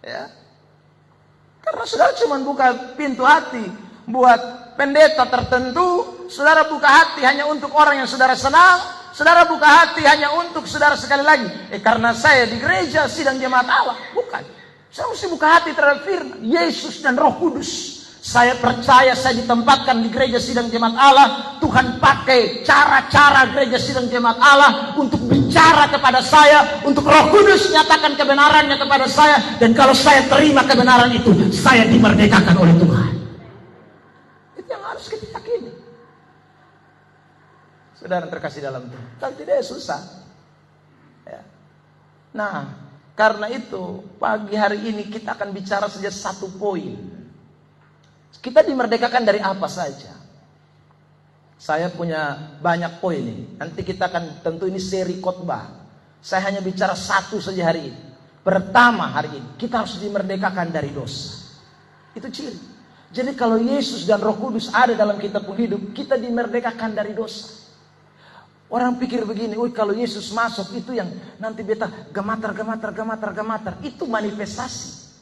Ya. Karena saudara cuma buka pintu hati buat pendeta tertentu, saudara buka hati hanya untuk orang yang saudara senang, saudara buka hati hanya untuk saudara sekali lagi. Karena saya di gereja sidang jemaat Allah, bukan. Saya mesti buka hati terhadap firman Yesus dan Roh Kudus. Saya percaya saya ditempatkan di gereja sidang jemaat Allah. Tuhan pakai cara-cara gereja sidang jemaat Allah untuk bicara kepada saya, untuk Roh Kudus nyatakan kebenarannya kepada saya. Dan kalau saya terima kebenaran itu, saya dimerdekakan oleh Tuhan. Itu yang harus kita yakini. Saudara terkasih dalam Tuhan, kalau tidak susah. Ya. Nah, karena itu pagi hari ini kita akan bicara saja satu poin. Kita dimerdekakan dari apa saja. Saya punya banyak poin ini. Nanti kita akan, tentu ini seri khotbah. Saya hanya bicara satu saja hari ini. Pertama hari ini, kita harus dimerdekakan dari dosa. Itu ciri. Jadi kalau Yesus dan Roh Kudus ada dalam kita pun hidup, kita dimerdekakan dari dosa. Orang pikir begini, kalau Yesus masuk itu yang nanti beta gematar. Itu manifestasi.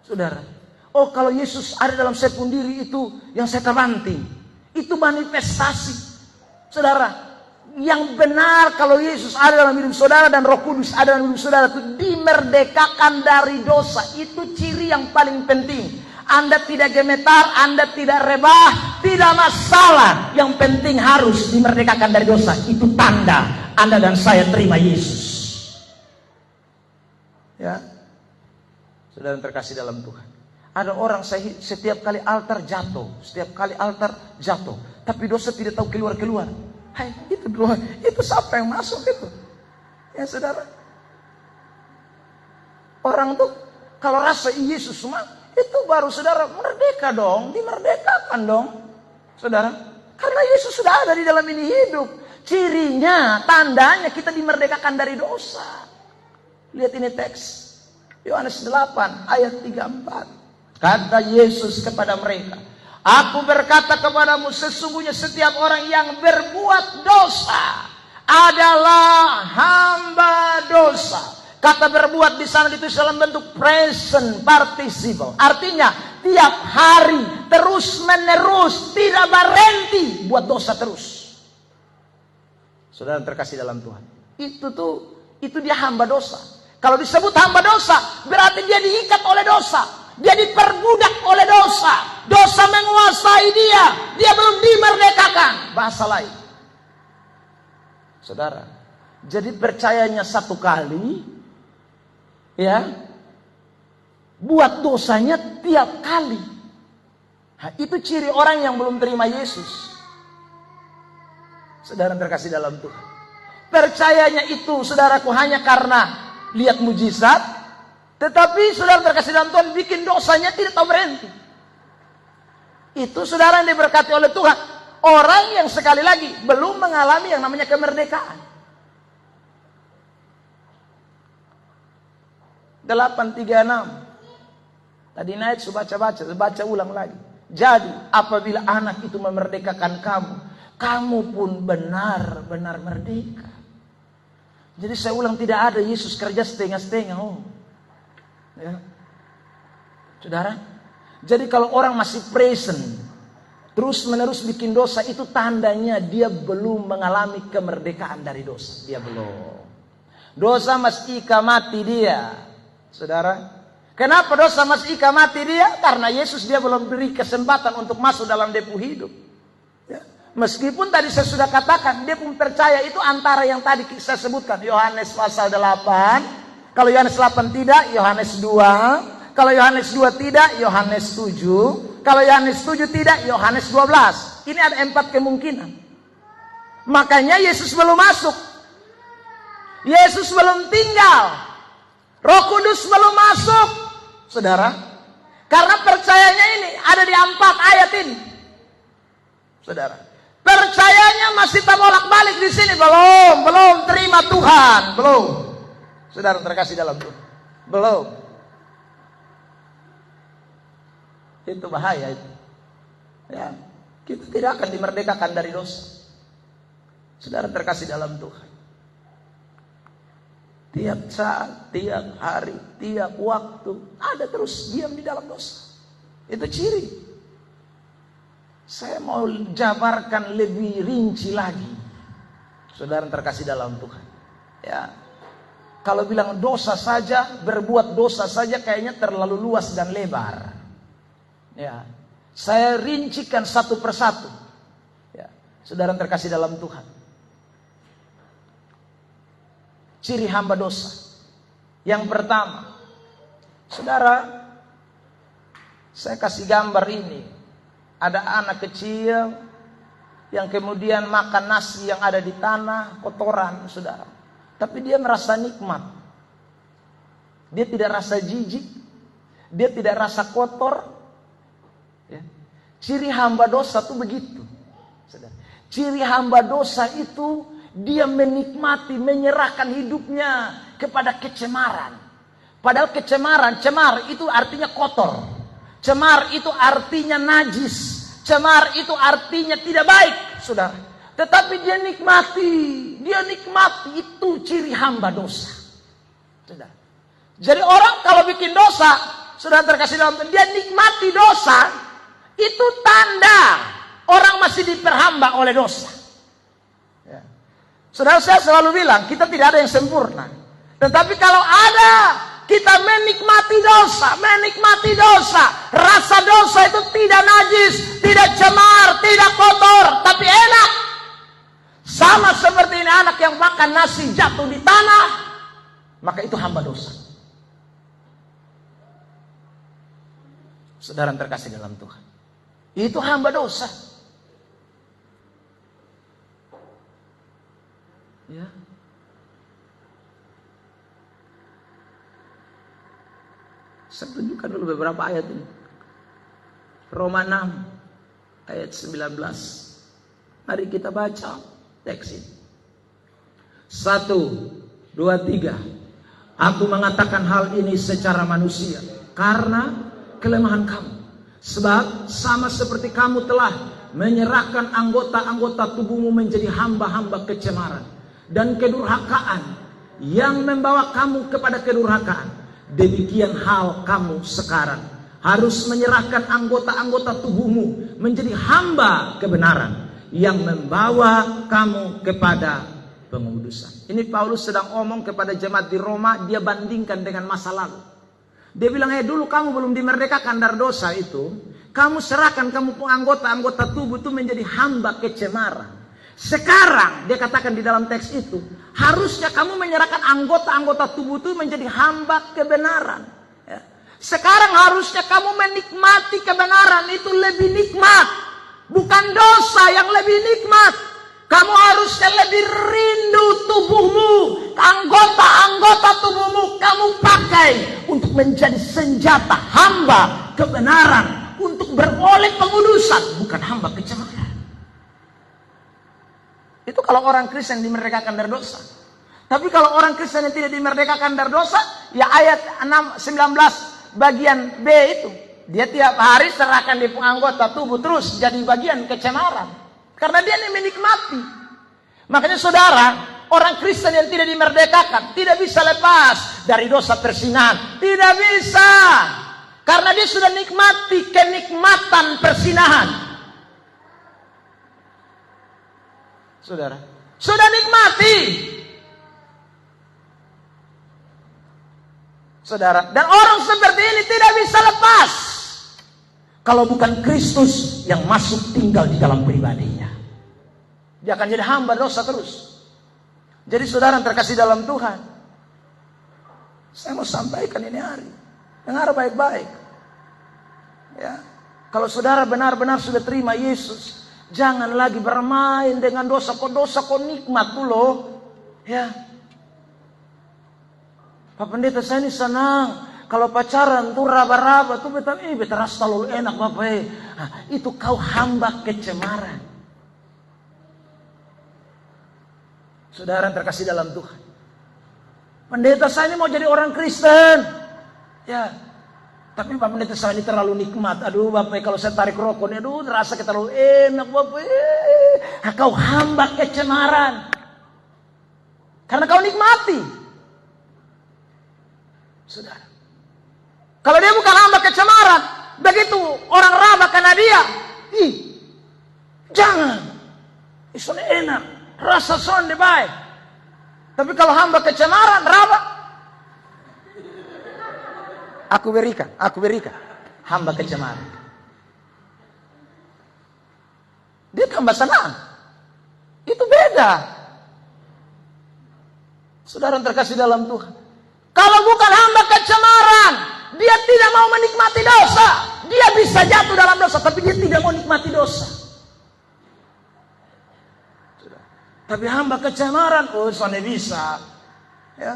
Saudara. Kalau Yesus ada dalam saya pun diri itu yang saya terbanting. Itu manifestasi. Saudara, yang benar kalau Yesus ada dalam hidup saudara dan Roh Kudus ada dalam hidup saudara itu dimerdekakan dari dosa. Itu ciri yang paling penting. Anda tidak gemetar, Anda tidak rebah, tidak masalah. Yang penting harus dimerdekakan dari dosa. Itu tanda Anda dan saya terima Yesus. Ya, saudara terkasih dalam Tuhan. Ada orang setiap kali altar jatuh, tapi dosa tidak tahu keluar. Hai, itu siapa yang masuk itu? Ya saudara. Orang tuh kalau rasa Yesus semua, itu baru saudara merdeka dong, dimerdekakan dong. Saudara, karena Yesus sudah ada di dalam ini hidup. Cirinya, tandanya kita dimerdekakan dari dosa. Lihat ini teks. Yohanes 8 ayat 34. Kata Yesus kepada mereka, Aku berkata kepadamu, sesungguhnya setiap orang yang berbuat dosa adalah hamba dosa. Kata berbuat di sana ditulis dalam bentuk present participle. Artinya tiap hari terus menerus, tidak berhenti buat dosa terus. Saudara terkasih dalam Tuhan, itu dia hamba dosa. Kalau disebut hamba dosa, berarti dia diikat oleh dosa. Dia diperbudak oleh dosa. Dosa menguasai dia. Dia belum dimerdekakan. Bahasa lain. Saudara, jadi percayanya satu kali, ya, buat dosanya tiap kali. Nah, itu ciri orang yang belum terima Yesus. Saudara terkasih dalam Tuhan. Percayanya itu, saudaraku, hanya karena lihat mujizat, tetapi saudara terkasih dalam Tuhan bikin dosanya tidak tahu berhenti. Itu saudara yang diberkati oleh Tuhan. Orang yang sekali lagi belum mengalami yang namanya kemerdekaan. 8:36. Tadi naik baca ulang lagi. Jadi apabila anak itu memerdekakan kamu, kamu pun benar-benar merdeka. Jadi saya ulang, tidak ada Yesus kerja setengah-setengah. Ya. Saudara, jadi kalau orang masih present, terus menerus bikin dosa, itu tandanya dia belum mengalami kemerdekaan dari dosa. Dia belum. Dosa masih mati dia. Saudara, kenapa dosa masih mati dia? Karena Yesus dia belum beri kesempatan untuk masuk dalam depu hidup. Ya. Meskipun tadi saya sudah katakan, dia pun percaya itu antara yang tadi saya sebutkan. Yohanes pasal 8. Kalau Yohanes 8 tidak, Yohanes 2. Kalau Yohanes 2 tidak, Yohanes 7. Kalau Yohanes 7 tidak, Yohanes 12. Ini ada 4 kemungkinan. Makanya Yesus belum masuk. Yesus belum tinggal. Roh Kudus belum masuk. Saudara, karena percayanya ini ada di 4 ayat ini. Saudara, percayanya masih terbolak-balik di sini, belum terima Tuhan, belum. Saudara terkasih dalam Tuhan, belum. Itu bahaya itu. Ya, kita tidak akan dimerdekakan dari dosa. Saudara terkasih dalam Tuhan. Tiap saat, tiap hari, tiap waktu ada terus diam di dalam dosa. Itu ciri. Saya mau jabarkan lebih rinci lagi. Saudara terkasih dalam Tuhan. Ya. Kalau bilang dosa saja, berbuat dosa saja kayaknya terlalu luas dan lebar. Ya. Saya rincikan satu persatu. Ya. Saudara terkasih dalam Tuhan. Ciri hamba dosa. Yang pertama, saudara, saya kasih gambar ini. Ada anak kecil yang kemudian makan nasi yang ada di tanah, kotoran, saudara. Tapi dia merasa nikmat. Dia tidak rasa jijik. Dia tidak rasa kotor. Ya. Ciri hamba dosa itu begitu. Saudara. Ciri hamba dosa itu dia menikmati, menyerahkan hidupnya kepada kecemaran. Padahal cemar itu artinya kotor. Cemar itu artinya najis. Cemar itu artinya tidak baik, saudara. Tetapi dia nikmati itu ciri hamba dosa. Saudara. Jadi orang kalau bikin dosa, saudara terkasih dalam Tuhan, dia nikmati dosa, itu tanda orang masih diperhamba oleh dosa. Saudara, saya selalu bilang, kita tidak ada yang sempurna. Tetapi kalau ada, kita menikmati dosa. Rasa dosa itu tidak najis, tidak cemar, tidak kotor, tapi enak. Sama seperti ini anak yang makan nasi jatuh di tanah, maka itu hamba dosa. Saudara terkasih dalam Tuhan, itu hamba dosa. Ya. Saya tunjukkan dulu beberapa ayat ini. Roma 6 ayat 19. Mari kita baca teks ini. 1, 2, 3. Aku mengatakan hal ini secara manusia karena kelemahan kamu. Sebab sama seperti kamu telah menyerahkan anggota-anggota tubuhmu menjadi hamba-hamba kecemaran dan kedurhakaan yang membawa kamu kepada kedurhakaan, demikian hal kamu sekarang harus menyerahkan anggota-anggota tubuhmu menjadi hamba kebenaran yang membawa kamu kepada pengudusan. Ini Paulus sedang omong kepada jemaat di Roma, dia bandingkan dengan masa lalu. Dia bilang, dulu kamu belum dimerdekakan dari dosa itu, kamu serahkan kamu anggota-anggota tubuh itu menjadi hamba kecemaran. Sekarang, dia katakan di dalam teks itu, harusnya kamu menyerahkan anggota-anggota tubuh itu menjadi hamba kebenaran. Ya. Sekarang harusnya kamu menikmati kebenaran, itu lebih nikmat. Bukan dosa yang lebih nikmat. Kamu harusnya lebih rindu tubuhmu, anggota-anggota tubuhmu kamu pakai untuk menjadi senjata hamba kebenaran, untuk beroleh pengudusan, bukan hamba kecemaran. Itu kalau orang Kristen dimerdekakan dari dosa. Tapi kalau orang Kristen yang tidak dimerdekakan dari dosa, ya ayat 19 bagian B itu, dia tiap hari serahkan di anggota tubuh terus jadi bagian kecemaran. Karena dia ini menikmati. Makanya saudara, orang Kristen yang tidak dimerdekakan tidak bisa lepas dari dosa persinahan. Tidak bisa. Karena dia sudah nikmati kenikmatan persinahan. Saudara, sudah nikmati. Saudara, dan orang seperti ini tidak bisa lepas kalau bukan Kristus yang masuk tinggal di dalam pribadinya. Dia akan jadi hamba dosa terus. Jadi saudara yang terkasih dalam Tuhan, saya mau sampaikan ini hari, dengar baik-baik. Ya, kalau saudara benar-benar sudah terima Yesus, jangan lagi bermain dengan dosa. Kok nikmat tuh loh. Ya, Pak Pendeta, saya ini senang. Kalau pacaran tuh raba-raba tuh beta rasa lalu enak Bapak. Nah, itu kau hamba kecemaran. Saudara yang terkasih dalam Tuhan. Pendeta, saya ini mau jadi orang Kristen. Ya. Tapi Pak Pendeta, saya ini terlalu nikmat. Aduh Bapak, kalau saya tarik rokoknya, aduh terasa terlalu enak Bapak. Nah, kau hamba kecemaran. Karena kau nikmati. Saudara. Kalau dia bukan hamba kecemaran, begitu orang raba karena dia, jangan. Itu enak, rasa sonde baik. Tapi kalau hamba kecemaran, raba, aku berikan, hamba kecemaran. Dia tambah senang. Itu beda. Saudara yang terkasih dalam Tuhan. Kalau bukan hamba kecemaran, dia tidak mau menikmati dosa. Dia bisa jatuh dalam dosa, tapi dia tidak mau nikmati dosa. Tapi hamba kecemaran, soalnya bisa. Ya.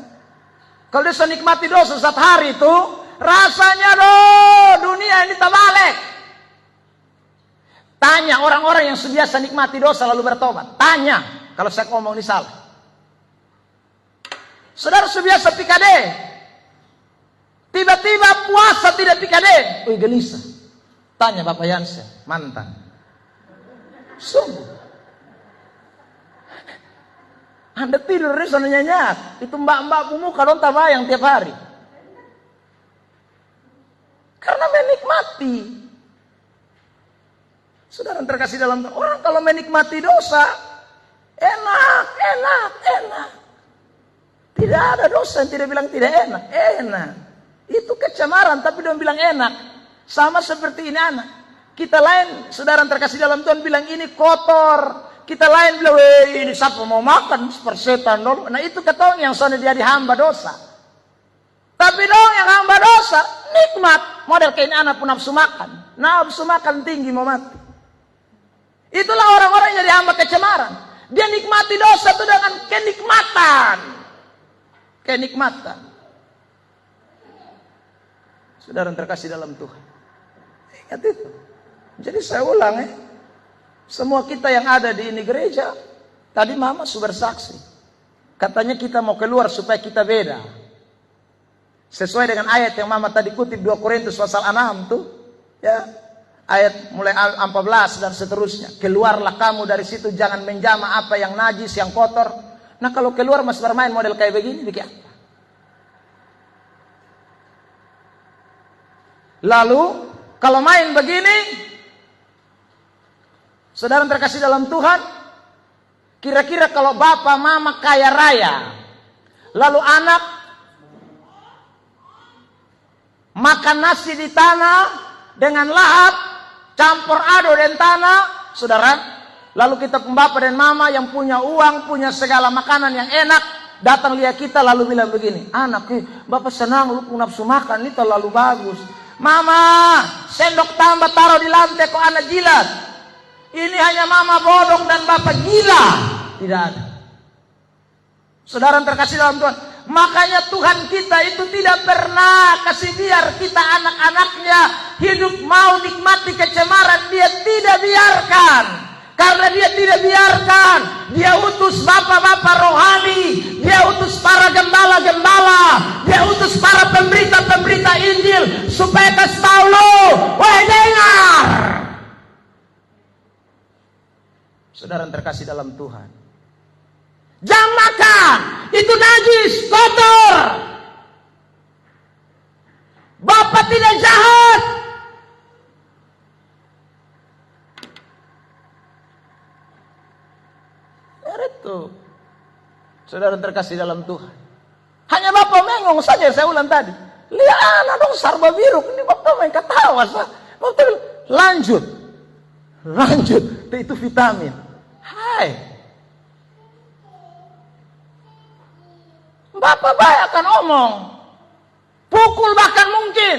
Kalau dia nikmati dosa saat hari itu, rasanya dunia ini terbalik. Tanya orang-orang yang biasa nikmati dosa lalu bertobat. Tanya, kalau saya ngomong ini salah. Saudara biasa pikade. Tiba-tiba puasa tidak pikade. Gelisah. Tanya Bapak Yansen, mantan. Sungguh. Anda tidur di sana nyenyak. Itu mbak-mbak muka dong tabayang tiap hari. Karena menikmati. Saudara yang terkasih dalam orang kalau menikmati dosa, enak. Tidak ada dosa yang tidak bilang tidak enak. Enak. Itu kecemaran tapi dia bilang enak. Sama seperti ini anak. Kita lain, saudara yang terkasih dalam Tuhan bilang ini kotor. Kita lain bilang, ini siapa mau makan persetan dong. Nah itu ketong yang soalnya dia hamba dosa. Tapi dong yang hamba dosa nikmat. Model kayak ini anak pun nafsu makan. Nafsu makan tinggi mau mati. Itulah orang-orang yang jadi hamba kecemaran. Dia nikmati dosa itu dengan kenikmatan. Saudara yang terkasih dalam Tuhan. Ingat itu. Jadi saya ulang semua kita yang ada di ini gereja. Tadi Mama sudah bersaksi. Katanya kita mau keluar supaya kita beda. Sesuai dengan ayat yang Mama tadi kutip 2 Korintus pasal 6 tuh. Ya. Ayat mulai 14 dan seterusnya. Keluarlah kamu dari situ, jangan menjamah apa yang najis, yang kotor. Nah kalau keluar masih bermain model kayak begini, bikin apa? Lalu kalau main begini, saudara terkasih dalam Tuhan, Kira-kira kalau bapak mama kaya raya, lalu anak makan nasi di tanah dengan lahap, campur ado dan tanah, saudara. Lalu kita bapak dan mama yang punya uang, punya segala makanan yang enak, datang lihat kita lalu bilang begini, anak, bapak senang lu nafsu makan, ini terlalu bagus. Mama, sendok tambah taruh di lantai kok anak jilat. Ini hanya mama bodong dan bapak gila. Tidak ada. Saudara yang terkasih dalam Tuhan, makanya Tuhan kita itu tidak pernah kasih biar kita anak-anaknya hidup mau nikmati kecemaran. Dia tidak biarkan. Karena dia tidak biarkan. Dia utus bapak-bapak rohani. Dia utus para gembala-gembala. Dia utus para pemberita-pemberita Injil. Supaya kasih tahu lo, wahai dengar. Saudara yang terkasih dalam Tuhan, jam makan itu najis, kotor. Bapak tidak jahat. Itu saudara yang terkasih dalam Tuhan. Hanya bapak mengong saja, saya ulang tadi. Lihat anak dong sarba biru, ini bapak main ketawa. Bapak lanjut. Itu vitamin. Hai, bapak banyak akan omong, pukul bahkan mungkin.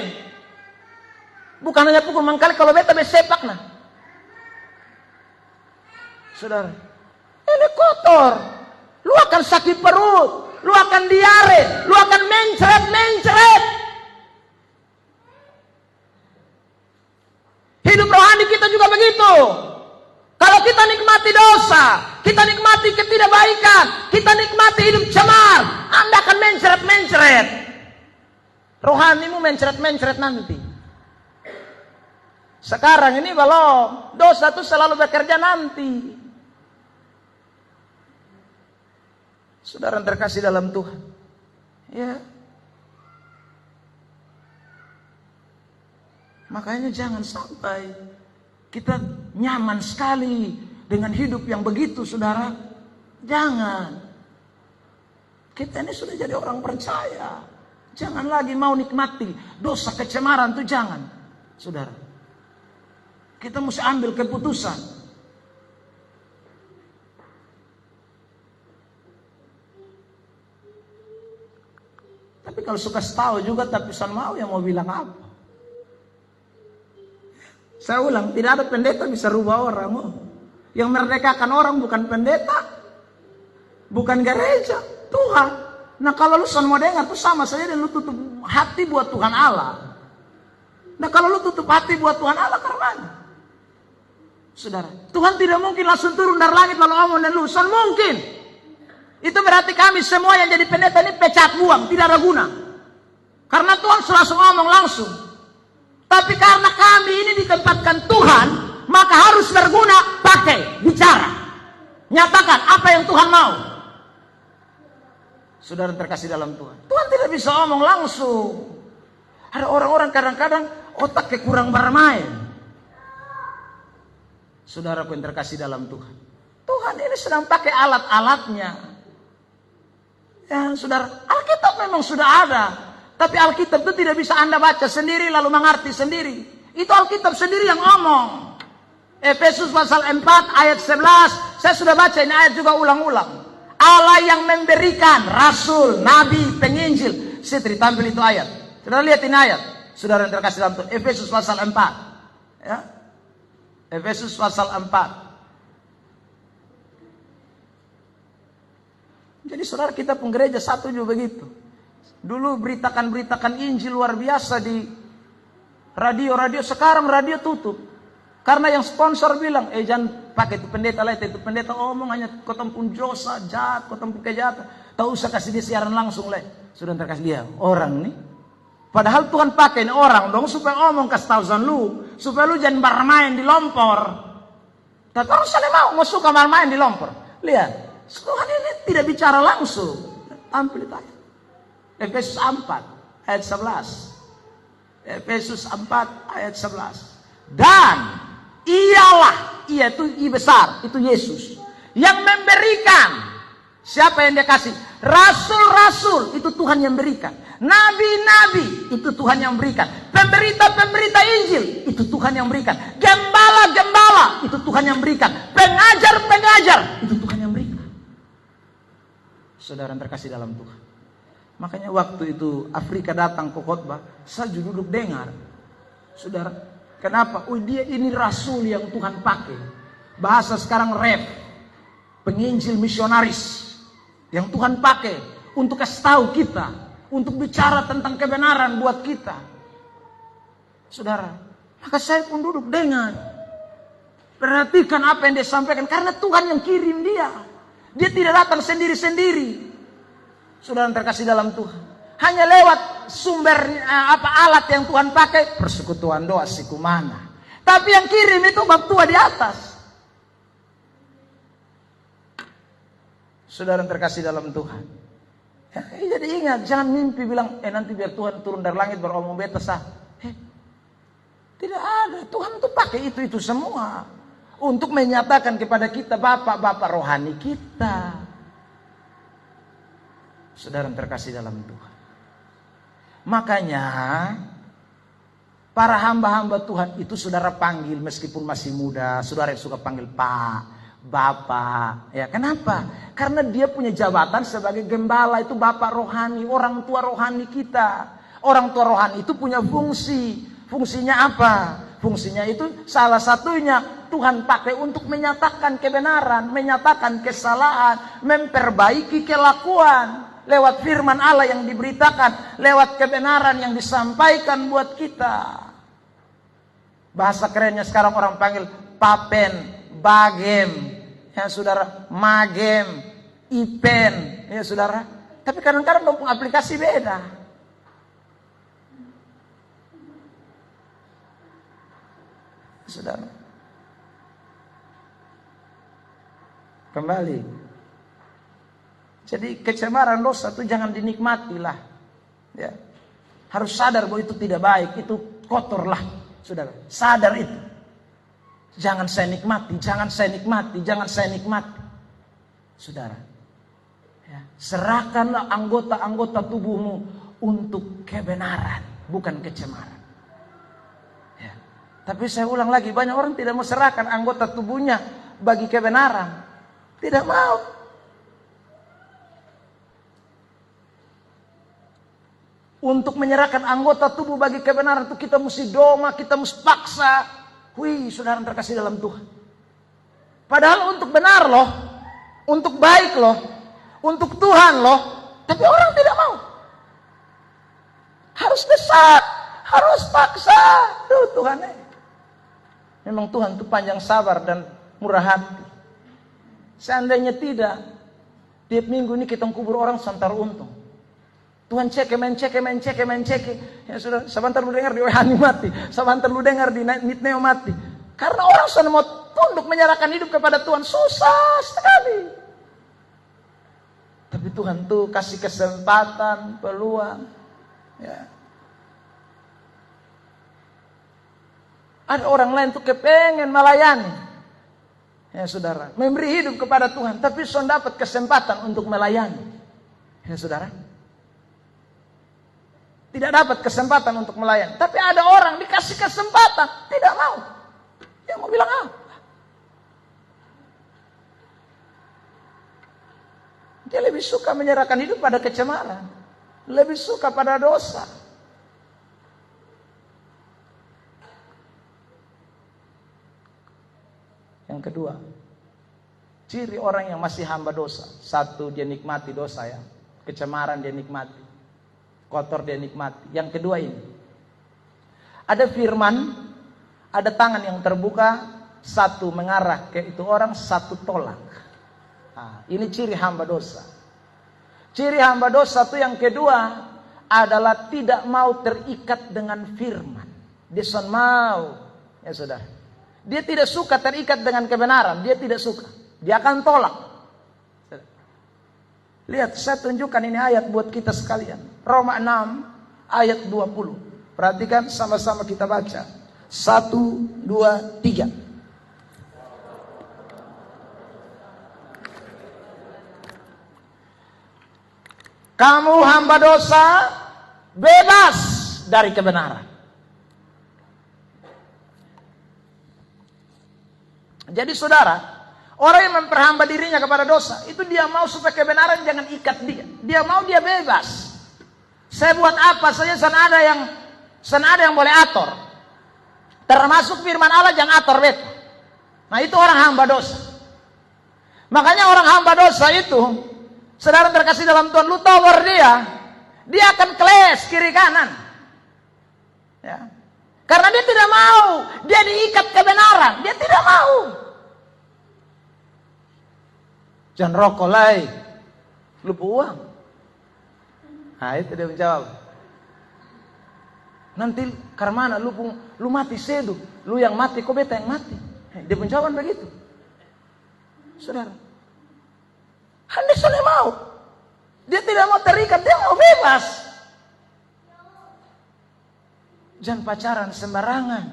Bukan hanya pukul, mangkali kalau beta besepak nah. Saudara, ini kotor. Lu akan sakit perut, lu akan diare, lu akan mencret. Hidup rohani kita juga begitu. Kalau kita nikmati dosa, kita nikmati ketidakbaikan, kita nikmati hidup cemar, Anda akan mencret. Rohanimu mencret nanti. Sekarang ini belum. Dosa itu selalu bekerja nanti. Saudara yang terkasih dalam Tuhan. Ya. Makanya jangan sampai kita nyaman sekali dengan hidup yang begitu, saudara. Jangan. Kita ini sudah jadi orang percaya. Jangan lagi mau nikmati dosa kecemaran itu, jangan. Saudara. Kita mesti ambil keputusan. Tapi kalau suka tahu juga tapi san mau yang mau bilang apa? Saya ulang, tidak ada pendeta bisa rubah orang. Yang merdekakan orang bukan pendeta, bukan gereja, Tuhan. Nah kalau lu son mau dengar tuh sama saja dan lu tutup hati buat Tuhan Allah. Nah kalau lu tutup hati buat Tuhan Allah, karenanya, saudara, Tuhan tidak mungkin langsung turun dari langit lalu omong dan lu, son mungkin. Itu berarti kami semua yang jadi pendeta ini pecat buang, tidak ada guna. Karena Tuhan langsung ngomong langsung. Tapi karena kami ini ditempatkan Tuhan, maka harus berguna, pakai, bicara. Nyatakan apa yang Tuhan mau. Saudara terkasih dalam Tuhan. Tuhan tidak bisa omong langsung. Ada orang-orang kadang-kadang otaknya kurang bermain. Saudaraku yang terkasih dalam Tuhan. Tuhan ini sedang pakai alat-alatnya. Ya, saudara, Alkitab memang sudah ada. Tapi Alkitab itu tidak bisa Anda baca sendiri lalu mengerti sendiri. Itu Alkitab sendiri yang ngomong. Efesus pasal 4 ayat 11. Saya sudah baca ini ayat juga ulang-ulang. Allah yang memberikan rasul, nabi, penginjil. Sitri tampil itu ayat. Saudara lihat ini ayat. Saudara yang terkasih dalam Tuhan. Efesus pasal 4. Ya. Efesus pasal 4. Jadi saudara, kita penggereja satu juga begitu. Dulu beritakan Injil luar biasa di radio. Sekarang radio tutup. Karena yang sponsor bilang, jangan pakai itu pendeta lain. Itu pendeta omong hanya ketempun dosa, jahat, ketempun kejahatan. Tak usah kasih dia siaran langsung lain. Sudah terkasih dia, orang nih. Padahal Tuhan pakai orang dong supaya omong kasih tahu lu. Supaya lu jangan bermain di lompor. Tapi orang salah mau suka bermain di lompor. Lihat, Tuhan ini tidak bicara langsung. Tampil itu ayat. Efesus 4 ayat 11. Efesus 4 ayat 11. Dan ialah, ia itu I besar, itu Yesus, Yang memberikan. Siapa yang dia kasih? Rasul-rasul, itu Tuhan yang berikan. Nabi-nabi, itu Tuhan yang berikan. Pemberita-pemberita Injil, itu Tuhan yang berikan. Gembala-gembala, itu Tuhan yang berikan. Pengajar-pengajar, itu Tuhan yang berikan. Saudara yang terkasih dalam Tuhan. Makanya waktu itu Afrika datang ke khotbah, saya duduk dengar. Saudara, kenapa? Oh, dia ini rasul yang Tuhan pakai. Bahasa sekarang rap, penginjil misionaris yang Tuhan pakai untuk kasih tahu kita, untuk bicara tentang kebenaran buat kita. Saudara, maka saya pun duduk dengar. Perhatikan apa yang dia sampaikan, karena Tuhan yang kirim dia. Dia tidak datang sendiri-sendiri. Saudara yang terkasih dalam Tuhan, hanya lewat sumber alat yang Tuhan pakai, persekutuan doa sikumana. Tapi yang kirim itu bab tua di atas. Saudara yang terkasih dalam Tuhan, ya, jadi ingat, jangan mimpi bilang, nanti biar Tuhan turun dari langit baru omong beta sah. Tidak ada. Tuhan tuh pakai itu semua untuk menyatakan kepada kita bapak-bapak rohani kita. Saudara yang terkasih dalam Tuhan, makanya para hamba-hamba Tuhan itu saudara panggil meskipun masih muda. Saudara yang suka panggil Pak, Bapak, ya kenapa? Karena dia punya jabatan sebagai gembala, itu bapak rohani, orang tua rohani kita. Orang tua rohani itu punya fungsi. Fungsinya apa? Fungsinya itu salah satunya Tuhan pakai untuk menyatakan kebenaran, menyatakan kesalahan, memperbaiki kelakuan lewat firman Allah yang diberitakan, lewat kebenaran yang disampaikan buat kita. Bahasa kerennya sekarang orang panggil papen, bagem, ya saudara, magem, ipen, ya saudara. Tapi kadang-kadang dong aplikasi beda. Saudara, kembali. Jadi kecemaran dosa itu jangan dinikmatilah. Ya. Harus sadar bahwa itu tidak baik, itu kotorlah, saudara. Sadar itu. Jangan saya nikmati, jangan saya nikmati, jangan saya nikmati. Saudara, ya, serahkanlah anggota-anggota tubuhmu untuk kebenaran, bukan kecemaran. Ya. Tapi saya ulang lagi, banyak orang tidak mau serahkan anggota tubuhnya bagi kebenaran. Tidak mau. Untuk menyerahkan anggota tubuh bagi kebenaran itu kita mesti doma, kita mesti paksa. Wih, saudara yang terkasih dalam Tuhan. Padahal untuk benar loh, untuk baik loh, untuk Tuhan loh. Tapi orang tidak mau. Harus desak, harus paksa. Tuh Tuhan. Memang Tuhan itu panjang sabar dan murah hati. Seandainya tidak, tiap minggu ini kita kubur orang santar untung. Tuhan cek. Ya sudah, sebentar lu dengar di Yohani mati, sebentar lu dengar di Nitneo mati. Karena orang sudah mau tunduk menyerahkan hidup kepada Tuhan, susah sekali. Tapi Tuhan tuh kasih kesempatan, peluang. Ya. Ada orang lain tuh kepengen melayani. Ya saudara, memberi hidup kepada Tuhan, tapi sudah dapat kesempatan untuk melayani. Ya saudara. Tidak dapat kesempatan untuk melayani. Tapi ada orang dikasih kesempatan, tidak mau. Dia mau bilang apa? Dia lebih suka menyerahkan hidup pada kecemaran. Lebih suka pada dosa. Yang kedua, ciri orang yang masih hamba dosa. Satu, dia nikmati dosa ya. Kecemaran dia nikmati. Kotor dia nikmati. Yang kedua ini, ada firman, ada tangan yang terbuka, satu mengarah ke itu orang, satu tolak. Nah, ini ciri hamba dosa. Ciri hamba dosa itu yang kedua adalah tidak mau terikat dengan firman. Dia mau, ya saudara. Dia tidak suka terikat dengan kebenaran, dia tidak suka. Dia akan tolak. Lihat, saya tunjukkan ini ayat buat kita sekalian. Roma 6 ayat 20. Perhatikan sama-sama kita baca. 1, 2, 3. Kamu hamba dosa, bebas dari kebenaran. Jadi saudara, orang yang memperhamba dirinya kepada dosa, itu dia mau supaya kebenaran jangan ikat dia. Dia mau dia bebas. Saya buat apa saja, sana ada yang boleh atur. Termasuk firman Allah jangan atur beta. Nah itu orang hamba dosa. Makanya orang hamba dosa itu, saudara terkasih dalam Tuhan, lu tower dia akan kles kiri kanan. Ya. Karena dia tidak mau, dia diikat kebenaran, dia tidak mau. Jangan rokok lagi, lupa uang. Nah itu dia menjawab. Nanti karmana lu mati sedu, lu yang mati, kok beta yang mati. Dia menjawab begitu. Saudara, Anda sudah mau. Dia tidak mau terikat, dia mau bebas. Jangan pacaran sembarangan.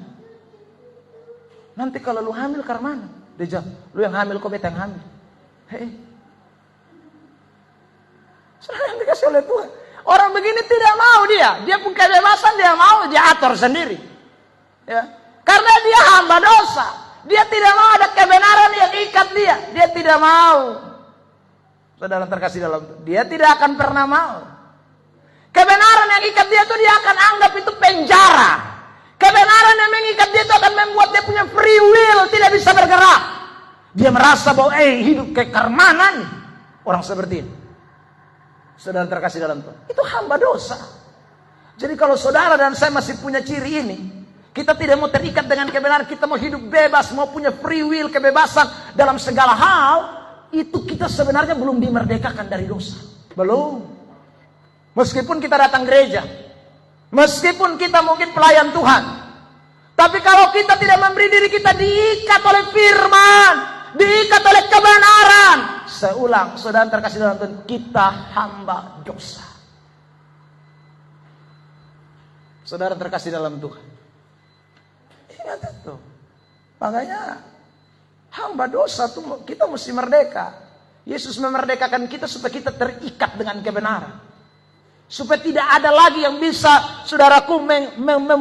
Nanti kalau lu hamil karmana? Dia jawab, lu yang hamil, kok beta yang hamil. Saudara yang dikasih oleh Tuhan. Orang begini tidak mau dia pun kebebasan dia mau, dia atur sendiri. Ya. Karena dia hamba dosa. Dia tidak mau ada kebenaran yang ikat dia. Dia tidak mau. Saudara terkasih dalam Tuhan, dia tidak akan pernah mau. Kebenaran yang ikat dia itu dia akan anggap itu penjara. Kebenaran yang mengikat dia itu akan membuat dia punya free will, tidak bisa bergerak. Dia merasa bahwa hidup kayak karmanan. Orang seperti ini. Saudara terkasih dalam Tuhan, itu hamba dosa. Jadi kalau saudara dan saya masih punya ciri ini, kita tidak mau terikat dengan kebenaran, kita mau hidup bebas, mau punya free will, kebebasan dalam segala hal, itu kita sebenarnya belum dimerdekakan dari dosa. Belum. Meskipun kita datang gereja, meskipun kita mungkin pelayan Tuhan, tapi kalau kita tidak memberi diri kita diikat oleh firman, diikat oleh kebenaran. Saya ulang, saudara terkasih dalam Tuhan, kita hamba dosa. Saudara terkasih dalam Tuhan, ingat itu. Makanya hamba dosa tuh kita mesti merdeka. Yesus memerdekakan kita supaya kita terikat dengan kebenaran. Supaya tidak ada lagi yang bisa, saudaraku,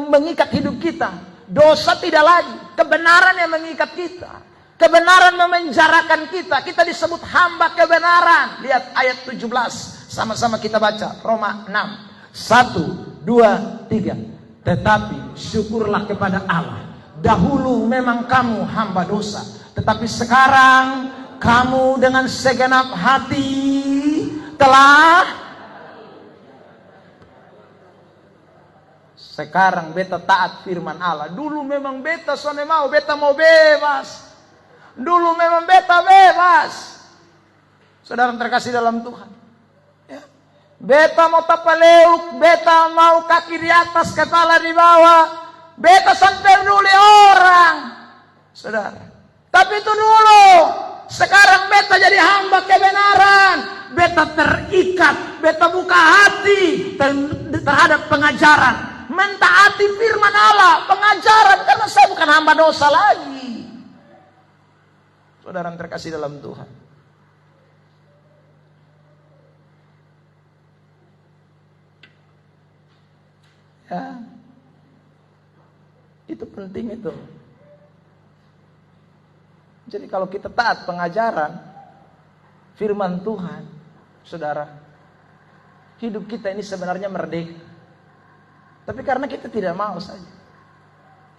mengikat hidup kita. Dosa tidak lagi, kebenaran yang mengikat kita. Kebenaran memenjarakan kita. Kita disebut hamba kebenaran. Lihat ayat 17. Sama-sama kita baca. Roma 6. 1, 2, 3. Tetapi syukurlah kepada Allah. Dahulu memang kamu hamba dosa. Tetapi sekarang kamu dengan segenap hati telah. Sekarang beta taat firman Allah. Dulu memang beta beta mau bebas. Dulu memang beta bebas. Saudara terkasih dalam Tuhan, ya. Beta mau tapaleuk, beta mau kaki di atas, kepala di bawah, beta sampai peduli orang, saudara. Tapi itu dulu. Sekarang beta jadi hamba kebenaran. Beta terikat, beta buka hati terhadap pengajaran, mentaati firman Allah, pengajaran, karena saya bukan hamba dosa lagi. Saudara yang terkasih dalam Tuhan, ya, itu penting itu. Jadi kalau kita taat pengajaran firman Tuhan, saudara, hidup kita ini sebenarnya merdeka. Tapi karena kita tidak mau saja,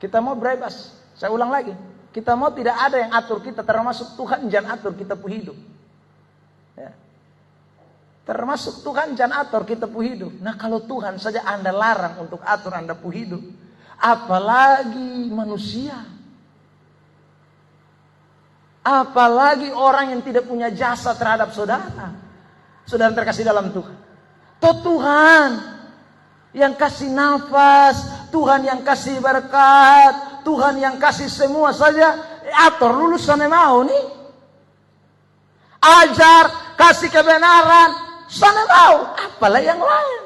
kita mau bebas. Saya ulang lagi, kita mau tidak ada yang atur kita, termasuk Tuhan jangan atur kita pu hidup. Ya. Termasuk Tuhan jangan atur kita pu hidup. Nah kalau Tuhan saja Anda larang untuk atur Anda pu hidup, apalagi manusia, apalagi orang yang tidak punya jasa terhadap saudara. Saudara terkasih dalam Tuhan, toh Tuhan yang kasih nafas, Tuhan yang kasih berkat, Tuhan yang kasih semua saja, atur lulusan yang mau nih, ajar, kasih kebenaran, sana mau, apalah yang lain.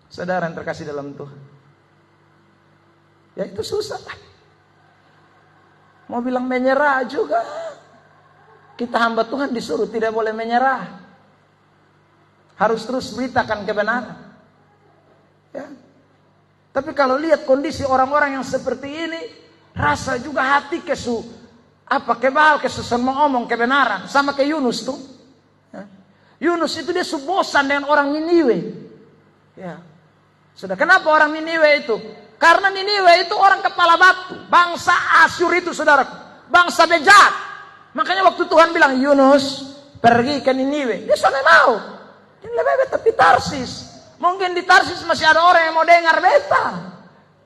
Saudara yang terkasih dalam Tuhan, ya itu susah. Mau bilang menyerah juga, Kita hamba Tuhan disuruh tidak boleh menyerah. Harus terus beritakan kebenaran. Ya. Tapi kalau lihat kondisi orang-orang yang seperti ini, rasa juga hati kebal mau ngomong kebenaran. Sama kayak Yunus tuh. Ya. Yunus itu dia bosan dengan orang Niniwe. Ya. Sudah, kenapa orang Niniwe itu? Karena Niniwe itu orang kepala batu. Bangsa Asyur itu, saudaraku. Bangsa bejat. Makanya waktu Tuhan bilang, Yunus pergi ke Niniwe. Dia sana mau. Dia lebih tapi Tarsis. Mungkin di Tarsis masih ada orang yang mau dengar beta.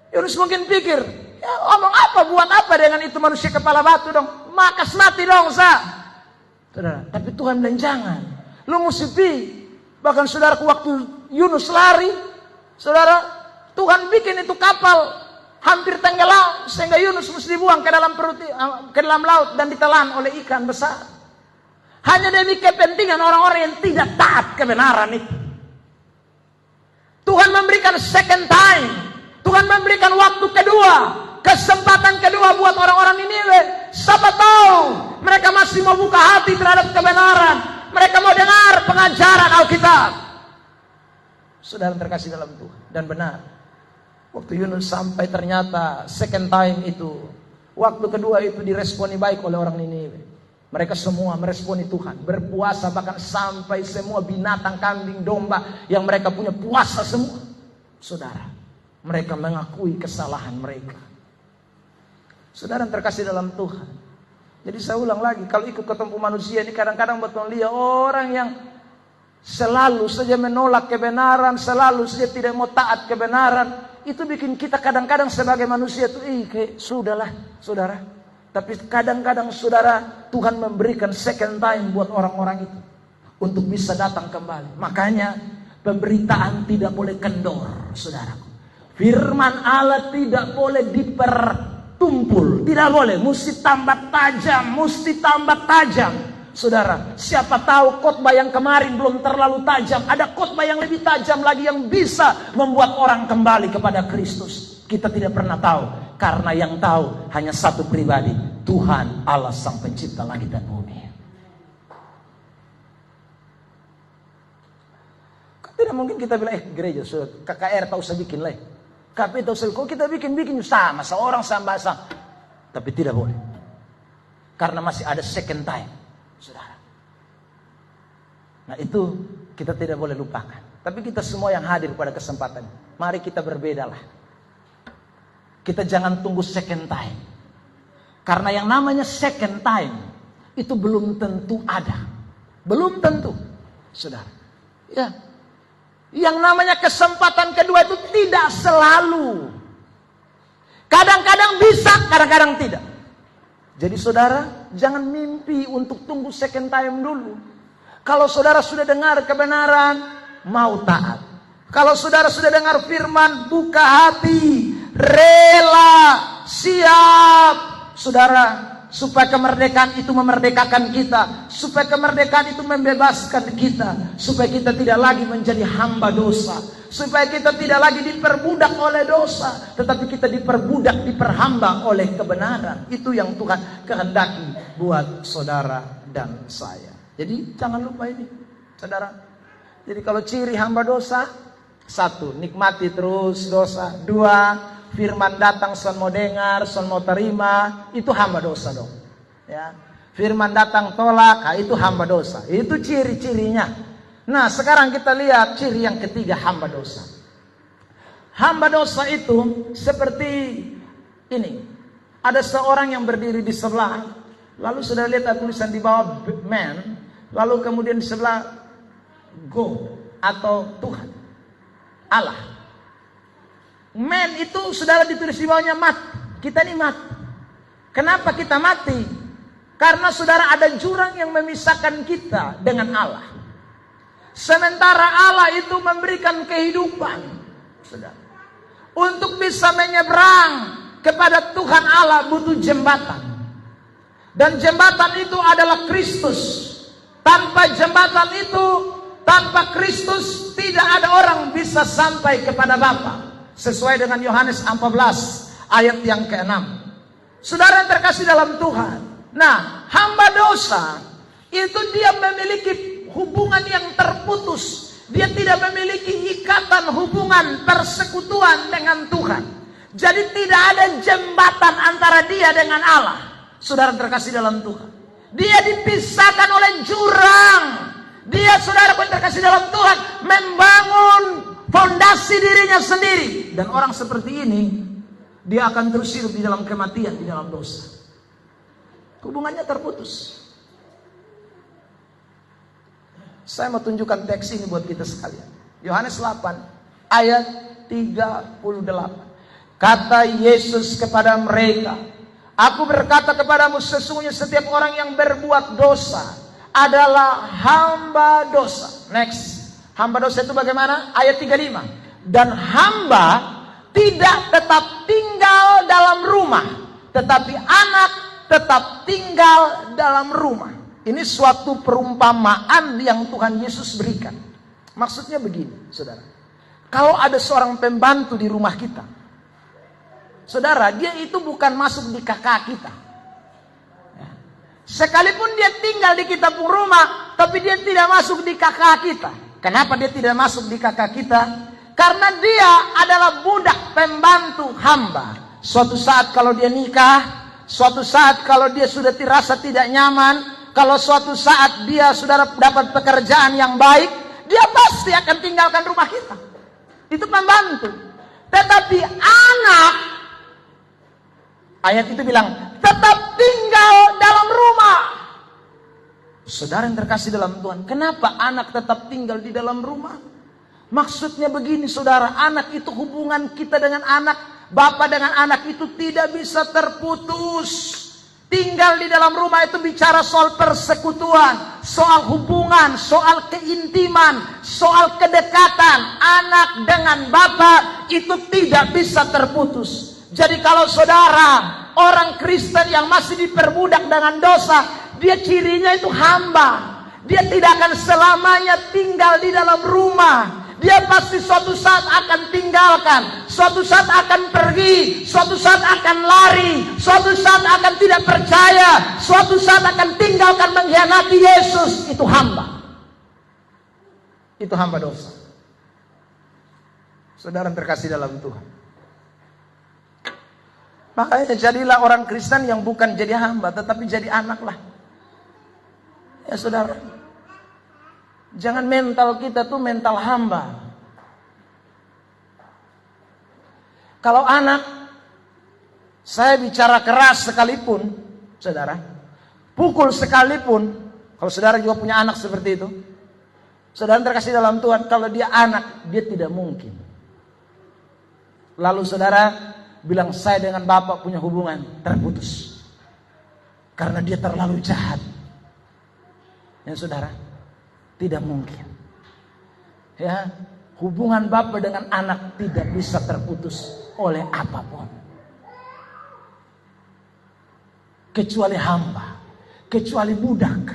Yunus mungkin pikir, ya omong apa, buat apa dengan itu manusia kepala batu dong. Makas mati dong, saudara. Tapi Tuhan bilang jangan. Lu mesti pergi. Bahkan saudaraku waktu Yunus lari, saudara, Tuhan bikin itu kapal hampir tenggelam sehingga Yunus mesti dibuang ke dalam laut dan ditelan oleh ikan besar. Hanya demi kepentingan orang-orang yang tidak taat kebenaran itu. Tuhan memberikan second time. Tuhan memberikan waktu kedua, kesempatan kedua buat orang-orang Niniwe. Siapa tahu mereka masih mau buka hati terhadap kebenaran. Mereka mau dengar pengajaran Alkitab. Saudara terkasih dalam Tuhan, dan benar. Waktu Yunus sampai ternyata second time itu, waktu kedua itu diresponi baik oleh orang Niniwe. Mereka semua meresponi Tuhan, berpuasa, bahkan sampai semua binatang, kambing, domba yang mereka punya puasa semua. Saudara, mereka mengakui kesalahan mereka. Saudara yang terkasih dalam Tuhan. Jadi saya ulang lagi, kalau ikut ketemu manusia ini kadang-kadang betul lihat orang yang selalu saja menolak kebenaran, selalu saja tidak mau taat kebenaran. Itu bikin kita kadang-kadang sebagai manusia itu, sudahlah, saudara. Tapi kadang-kadang saudara, Tuhan memberikan second time buat orang-orang itu untuk bisa datang kembali. Makanya pemberitaan tidak boleh kendor, saudaraku. Firman Allah tidak boleh dipertumpul, tidak boleh. Mesti tambah tajam, saudara. Siapa tahu khotbah yang kemarin belum terlalu tajam, ada khotbah yang lebih tajam lagi yang bisa membuat orang kembali kepada Kristus. Kita tidak pernah tahu. Karena yang tahu hanya satu pribadi, Tuhan Allah Sang Pencipta langit dan bumi. Tidak mungkin kita bilang, gereja, KKR tak usah bikin lah. KP tak usah, kok kita bikin sama, seorang sama bahasa. Tapi tidak boleh. Karena masih ada second time, saudara. Nah itu kita tidak boleh lupakan. Tapi kita semua yang hadir pada kesempatan, mari kita berbedalah. Kita jangan tunggu second time. Karena yang namanya second time itu belum tentu ada. Belum tentu, saudara. Ya. Yang namanya kesempatan kedua itu tidak selalu. Kadang-kadang bisa, kadang-kadang tidak. Jadi saudara, jangan mimpi untuk tunggu second time dulu. Kalau saudara sudah dengar kebenaran, mau taat. Kalau saudara sudah dengar firman, buka hati, rela, siap, saudara, supaya kemerdekaan itu memerdekakan kita, supaya kemerdekaan itu membebaskan kita, supaya kita tidak lagi menjadi hamba dosa, supaya kita tidak lagi diperbudak oleh dosa, tetapi kita diperhamba oleh kebenaran. Itu yang Tuhan kehendaki buat saudara dan saya. Jadi jangan lupa ini, saudara. Jadi kalau ciri hamba dosa, satu, nikmati terus dosa. Dua, firman datang son mau dengar, son mau terima, itu hamba dosa dong. Ya. Firman datang tolak, itu hamba dosa. Itu ciri-cirinya. Nah, sekarang kita lihat ciri yang ketiga hamba dosa. Hamba dosa itu seperti ini. Ada seorang yang berdiri di sebelah, lalu sudah lihat tulisan di bawah man, lalu kemudian di sebelah go atau Tuhan, Allah. Man itu saudara ditulis di bawahnya mati. Kita ini mati. Kenapa kita mati? Karena saudara ada jurang yang memisahkan kita dengan Allah. Sementara Allah itu memberikan kehidupan, saudara. Untuk bisa menyeberang kepada Tuhan Allah butuh jembatan. Dan jembatan itu adalah Kristus. Tanpa jembatan itu, tanpa Kristus tidak ada orang bisa sampai kepada Bapa. Sesuai dengan Yohanes 14 ayat yang ke-6. Saudara yang terkasih dalam Tuhan. Nah, hamba dosa Itu dia memiliki hubungan yang terputus. Dia tidak memiliki ikatan hubungan persekutuan dengan Tuhan. Jadi tidak ada jembatan antara dia dengan Allah. Saudara terkasih dalam Tuhan, dia dipisahkan oleh jurang. Dia, saudara pun terkasih dalam Tuhan, membangun fondasi dirinya sendiri. Dan orang seperti ini, dia akan terus hidup di dalam kematian, di dalam dosa. Hubungannya terputus. Saya mau tunjukkan teks ini buat kita sekalian. Yohanes 8 ayat 38. Kata Yesus kepada mereka, aku berkata kepadamu, sesungguhnya setiap orang yang berbuat dosa adalah hamba dosa. Next. Hamba dosa itu bagaimana? Ayat 35. Dan hamba tidak tetap tinggal dalam rumah, tetapi anak tetap tinggal dalam rumah. Ini suatu perumpamaan yang Tuhan Yesus berikan. Maksudnya begini, saudara. Kalau ada seorang pembantu di rumah kita, saudara, dia itu bukan masuk di kakak kita. Sekalipun dia tinggal di kita pun rumah, tapi dia tidak masuk di kakak kita. Kenapa dia tidak masuk di kakak kita? Karena dia adalah budak pembantu hamba. Suatu saat kalau dia nikah, suatu saat kalau dia sudah dirasa tidak nyaman, kalau suatu saat dia sudah dapat pekerjaan yang baik, dia pasti akan tinggalkan rumah kita. Itu pembantu. Tetapi anak, ayat itu bilang, tetap tinggal dalam rumah. Saudara yang terkasih dalam Tuhan, kenapa anak tetap tinggal di dalam rumah? Maksudnya begini, saudara, anak itu, hubungan kita dengan anak, bapak dengan anak itu tidak bisa terputus. Tinggal di dalam rumah itu bicara soal persekutuan, soal hubungan, soal keintiman, soal kedekatan anak dengan bapak itu tidak bisa terputus. Jadi kalau saudara orang Kristen yang masih diperbudak dengan dosa, dia cirinya itu hamba. Dia tidak akan selamanya tinggal di dalam rumah. Dia pasti suatu saat akan tinggalkan, suatu saat akan pergi, suatu saat akan lari, suatu saat akan tidak percaya, suatu saat akan tinggalkan, mengkhianati Yesus. Itu hamba. Itu hamba dosa. Saudara terkasih dalam Tuhan, makanya jadilah orang Kristen yang bukan jadi hamba, tetapi jadi anak lah. Ya saudara, jangan mental kita tuh mental hamba. Kalau anak, saya bicara keras sekalipun, saudara, pukul sekalipun, kalau saudara juga punya anak seperti itu, saudara terkasih dalam Tuhan, kalau dia anak, dia tidak mungkin. Lalu saudara bilang, saya dengan bapak punya hubungan terputus karena dia terlalu jahat. Ya saudara, tidak mungkin. Ya, hubungan bapak dengan anak tidak bisa terputus oleh apapun, kecuali hamba, kecuali budak.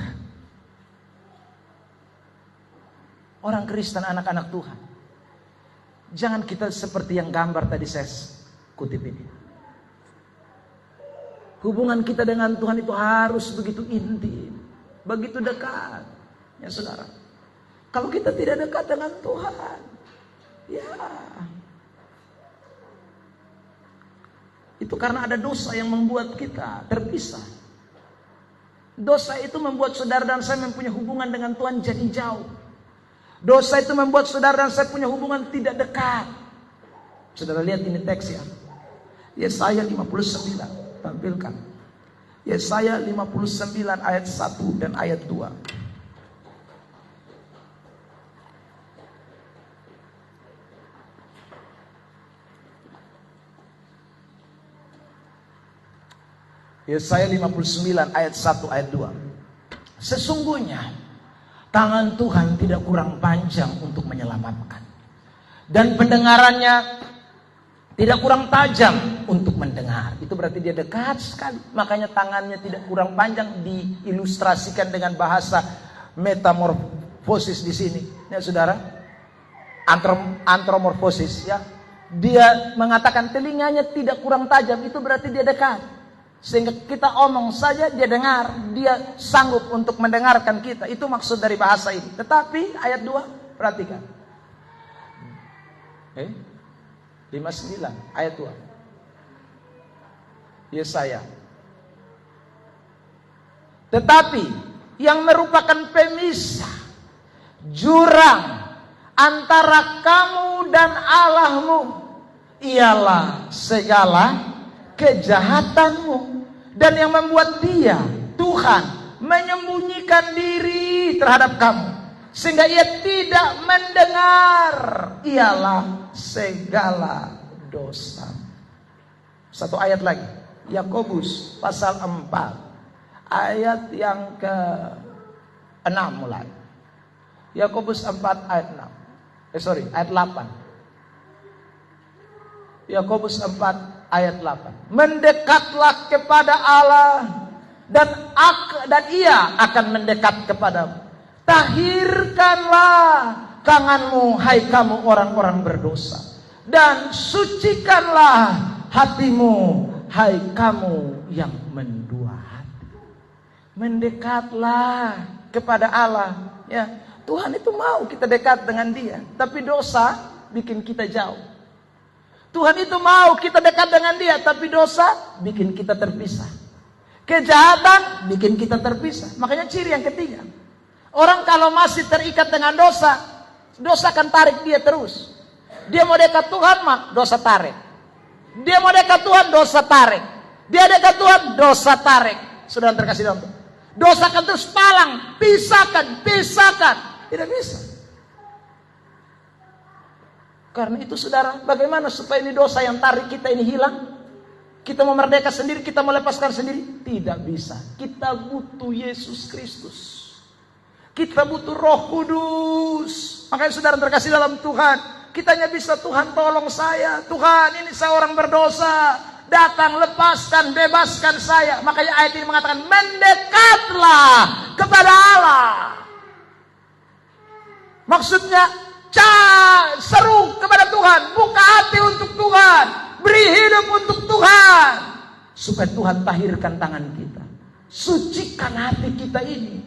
Orang Kristen, anak-anak Tuhan, jangan kita seperti yang gambar tadi saya kutip ini. Hubungan kita dengan Tuhan itu harus begitu intim, begitu dekat. Ya saudara, kalau kita tidak dekat dengan Tuhan, ya itu karena ada dosa yang membuat kita terpisah. Dosa itu membuat saudara dan saya mempunyai hubungan dengan Tuhan jadi jauh. Dosa itu membuat saudara dan saya punya hubungan tidak dekat. Saudara lihat ini teks ya, Yesaya 59, tampilkan. Yesaya 59 ayat 1 dan ayat 2. Yesaya 59 ayat 1 ayat 2. Sesungguhnya tangan Tuhan tidak kurang panjang untuk menyelamatkan, dan pendengarannya tidak kurang tajam untuk mendengar. Itu berarti dia dekat sekali. Makanya tangannya tidak kurang panjang diilustrasikan dengan bahasa metamorfosis di sini. Ya saudara, antromorfosis ya. Dia mengatakan telinganya tidak kurang tajam, itu berarti dia dekat. Sehingga kita omong saja dia dengar, dia sanggup untuk mendengarkan kita. Itu maksud dari bahasa ini. Tetapi ayat 2, perhatikan. 59 ayat 2. Yesaya. Tetapi yang merupakan pemisah, jurang antara kamu dan Allahmu ialah segala kejahatanmu, dan yang membuat dia, Tuhan, menyembunyikan diri terhadap kamu sehingga ia tidak mendengar ialah segala dosa. Satu ayat lagi, Yakobus pasal 4 ayat yang ke-6 mulai. Yakobus 4 ayat 6. Ayat 8. Yakobus 4 ayat 8. Mendekatlah kepada Allah dan ia akan mendekat kepadamu. Tahirkanlah tanganmu, hai kamu orang-orang berdosa, dan sucikanlah hatimu, hai kamu yang mendua hati. Mendekatlah kepada Allah, ya. Tuhan itu mau kita dekat dengan Dia, tapi dosa bikin kita jauh. Tuhan itu mau kita dekat dengan Dia, tapi dosa bikin kita terpisah. Kejahatan bikin kita terpisah. Makanya ciri yang ketiga, orang kalau masih terikat dengan dosa, dosa akan tarik dia terus. Dia mau dekat Tuhan, mah dosa tarik. Dia mau dekat Tuhan, dosa tarik. Dia dekat Tuhan, dosa tarik. Saudara terkasih dalam Tuhan, dosa akan terus palang, pisahkan. Tidak bisa. Karena itu saudara, bagaimana supaya ini dosa yang tarik kita ini hilang? Kita mau merdeka sendiri, kita mau lepaskan sendiri? Tidak bisa. Kita butuh Yesus Kristus. Kita butuh Roh Kudus. Makanya saudara terkasih dalam Tuhan, kita hanya bisa, Tuhan tolong saya. Tuhan, ini saya orang berdosa. Datang, lepaskan, bebaskan saya. Makanya ayat ini mengatakan, mendekatlah kepada Allah. Maksudnya, seru kepada Tuhan. Buka hati untuk Tuhan. Beri hidup untuk Tuhan. Supaya Tuhan tahirkan tangan kita. Sucikan hati kita ini.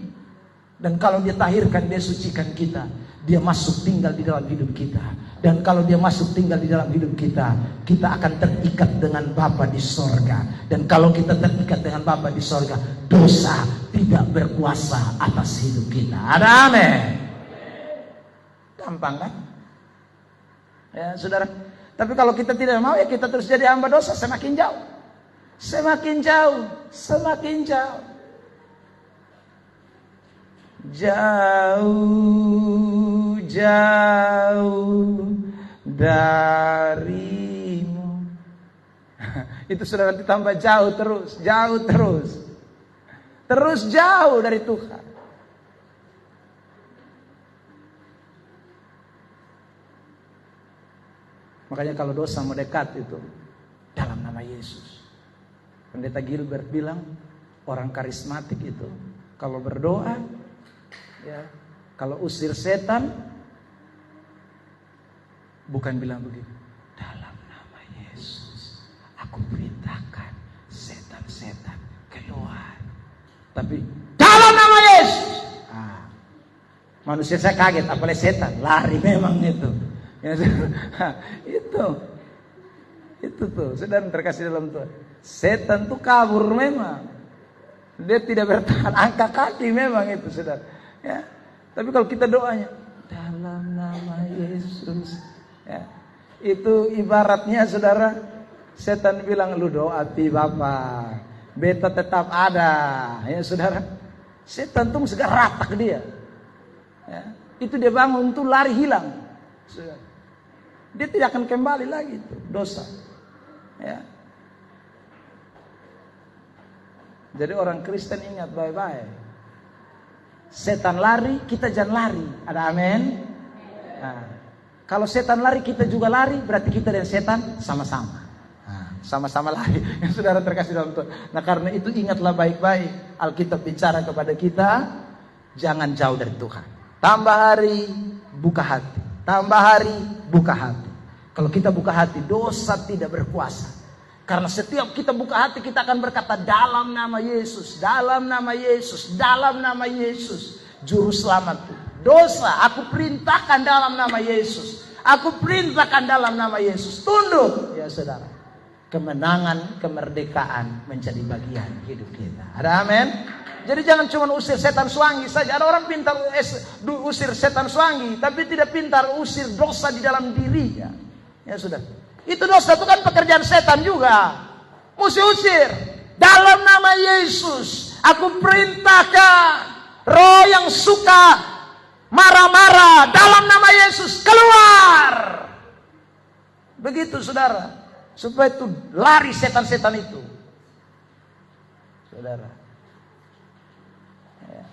Dan kalau dia tahirkan, dia sucikan kita, dia masuk tinggal di dalam hidup kita. Dan kalau dia masuk tinggal di dalam hidup kita, kita akan terikat dengan Bapa di sorga. Dan kalau kita terikat dengan Bapa di sorga, dosa tidak berkuasa atas hidup kita. Ada amin. Gampang kan? Ya saudara. Tapi kalau kita tidak mau, ya kita terus jadi hamba dosa. Semakin jauh. Semakin jauh. Semakin jauh. Jauh, jauh darimu. Itu sudah nanti tambah jauh terus. Jauh terus. Terus jauh dari Tuhan. Makanya kalau dosa mendekat itu dalam nama Yesus. Pendeta Gilbert bilang, orang karismatik itu kalau berdoa, ya, kalau usir setan, bukan bilang begini, dalam nama Yesus aku perintahkan setan-setan keluar. Tapi dalam nama Yesus. Manusia saya kaget, apalagi setan, lari memang itu. Ya, itu tuh, saudara terkasih dalam Tuhan. Setan tuh kabur memang. Dia tidak bertahan, angkat kaki memang itu, saudara. Ya. Tapi kalau kita doanya dalam nama Yesus, ya, itu ibaratnya saudara, setan bilang lu doa ti Bapa, beta tetap ada, ya saudara. Setan tuh segera ratak dia, ya. Itu dia bangun tuh lari hilang, saudara. Dia tidak akan kembali lagi itu dosa, ya. Jadi orang Kristen ingat baik-baik. Setan lari, kita jangan lari. Ada amin? Nah, kalau setan lari, kita juga lari. Berarti kita dan setan sama-sama. Nah, sama-sama lari. Yang saudara terkasih dalam Tuhan. Nah karena itu ingatlah baik-baik. Alkitab bicara kepada kita, jangan jauh dari Tuhan. Tambah hari, buka hati. Tambah hari, buka hati. Kalau kita buka hati, dosa tidak berkuasa. Karena setiap kita buka hati, kita akan berkata, dalam nama Yesus, dalam nama Yesus, dalam nama Yesus, Juru Selamatku. Dosa, aku perintahkan dalam nama Yesus. Aku perintahkan dalam nama Yesus. Tunduk, ya saudara. Kemenangan, kemerdekaan menjadi bagian hidup kita. Ada amin? Jadi jangan cuma usir setan suangi saja. Ada orang pintar usir setan suangi, tapi tidak pintar usir dosa di dalam dirinya. Ya sudah. Itu dosa itu kan pekerjaan setan juga. Mesti usir. Dalam nama Yesus, aku perintahkan roh yang suka marah-marah, dalam nama Yesus keluar. Begitu saudara. Supaya itu lari setan-setan itu. Saudara. Ya.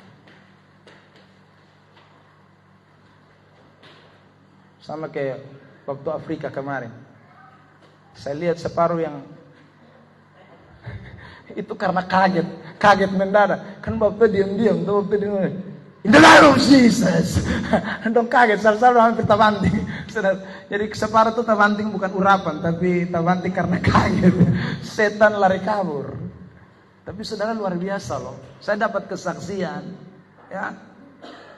Sama kayak waktu Afrika kemarin. Saya lihat separuh yang itu karena kaget mendadak. Kan Bapak diam-diam, tuh Bapak diam. In the name of Jesus. Dong kaget, selalu hampir tabanting. Jadi separuh itu tabanting bukan urapan, tapi tabanting karena kaget. Setan lari kabur. Tapi saudara luar biasa loh. Saya dapat kesaksian, ya.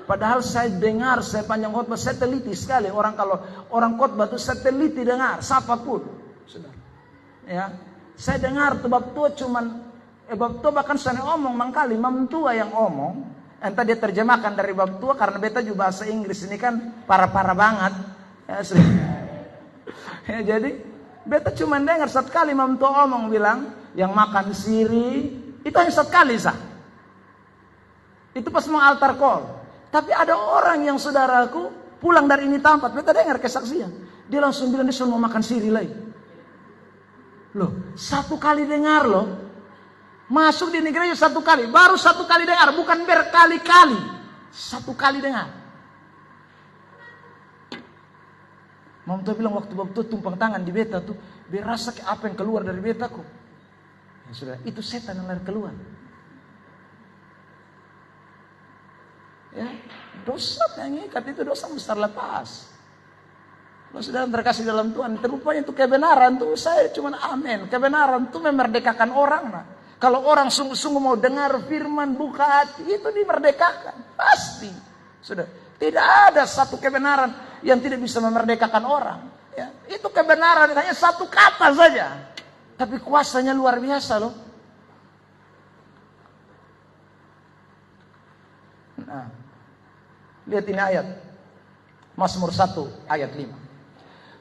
Padahal saya dengar, saya panjang khotbah, saya teliti sekali. Kalau orang khotbah itu saya teliti dengar, siapapun. Saudara. Ya, saya dengar tuh bab tua bab tua bahkan saya omong mangkali mam tua yang omong. Entah dia terjemahkan dari bab tua karena beta juga bahasa Inggris ini kan parah-parah banget. Ya, ya jadi beta cuma dengar satu kali mam tua omong bilang yang makan siri itu hanya satu kali sah. Itu pas mau altar call. Tapi ada orang yang saudaraku pulang dari ini tempat, beta dengar kesaksian. Dia langsung bilang dia sudah mau makan siri lagi. Loh, satu kali dengar loh. Masuk di negeri satu kali. Baru satu kali dengar. Bukan berkali-kali. Satu kali dengar. Mam tua bilang waktu tumpang tangan di beta tuh. Berasa apa yang keluar dari betaku. Ya sudah, itu setan yang lari keluar. Ya, dosa yang ikat itu dosa besar lepas. Kalau sudah terkasih dalam Tuhan, terupanya itu kebenaran tuh saya cuma amin. Kebenaran tuh memerdekakan orang. Nah. Kalau orang sungguh-sungguh mau dengar firman, buka hati, itu dimerdekakan. Pasti. Sudah. Tidak ada satu kebenaran yang tidak bisa memerdekakan orang. Ya. Itu kebenaran hanya satu kata saja. Tapi kuasanya luar biasa loh. Nah. Lihat ini ayat. Mazmur 1 ayat 5.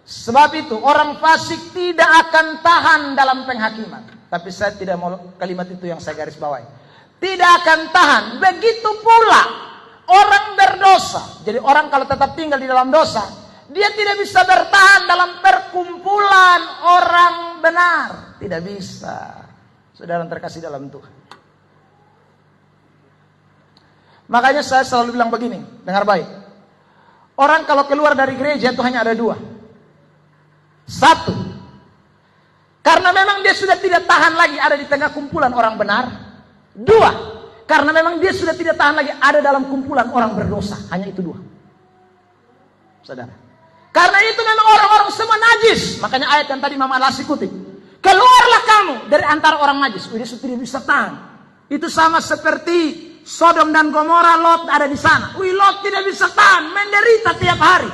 Sebab itu orang fasik tidak akan tahan dalam penghakiman. Tapi saya tidak mau kalimat itu yang saya garis bawahi. Tidak akan tahan. Begitu pula orang berdosa. Jadi orang kalau tetap tinggal di dalam dosa, dia tidak bisa bertahan dalam perkumpulan orang benar. Tidak bisa. Saudara terkasih dalam Tuhan. Makanya saya selalu bilang begini, dengar baik. Orang kalau keluar dari gereja itu hanya ada dua. Satu, karena memang dia sudah tidak tahan lagi ada di tengah kumpulan orang benar. Dua, karena memang dia sudah tidak tahan lagi ada dalam kumpulan orang berdosa. Hanya itu dua. Saudara. Karena itu memang orang-orang semua najis. Makanya ayat yang tadi Mama Alasi kutip. Keluarlah kamu dari antara orang najis. Dia sudah tidak bisa tahan. Itu sama seperti Sodom dan Gomora, Lot ada di sana. Lot tidak bisa tahan, menderita tiap hari.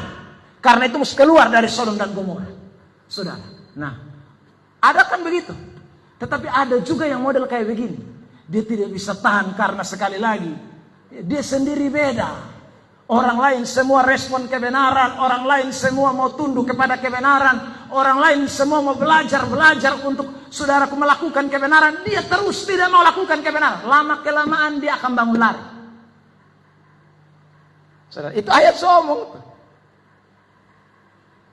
Karena itu mesti keluar dari Sodom dan Gomora. Saudara, nah, ada kan begitu. Tetapi ada juga yang model kayak begini. Dia tidak bisa tahan karena sekali lagi dia sendiri beda. Orang lain semua respon kebenaran, orang lain semua mau tunduk kepada kebenaran, orang lain semua mau belajar untuk saudaraku melakukan kebenaran. Dia terus tidak mau lakukan kebenaran. Lama kelamaan dia akan bangun lari. Saudara, itu ayat somong.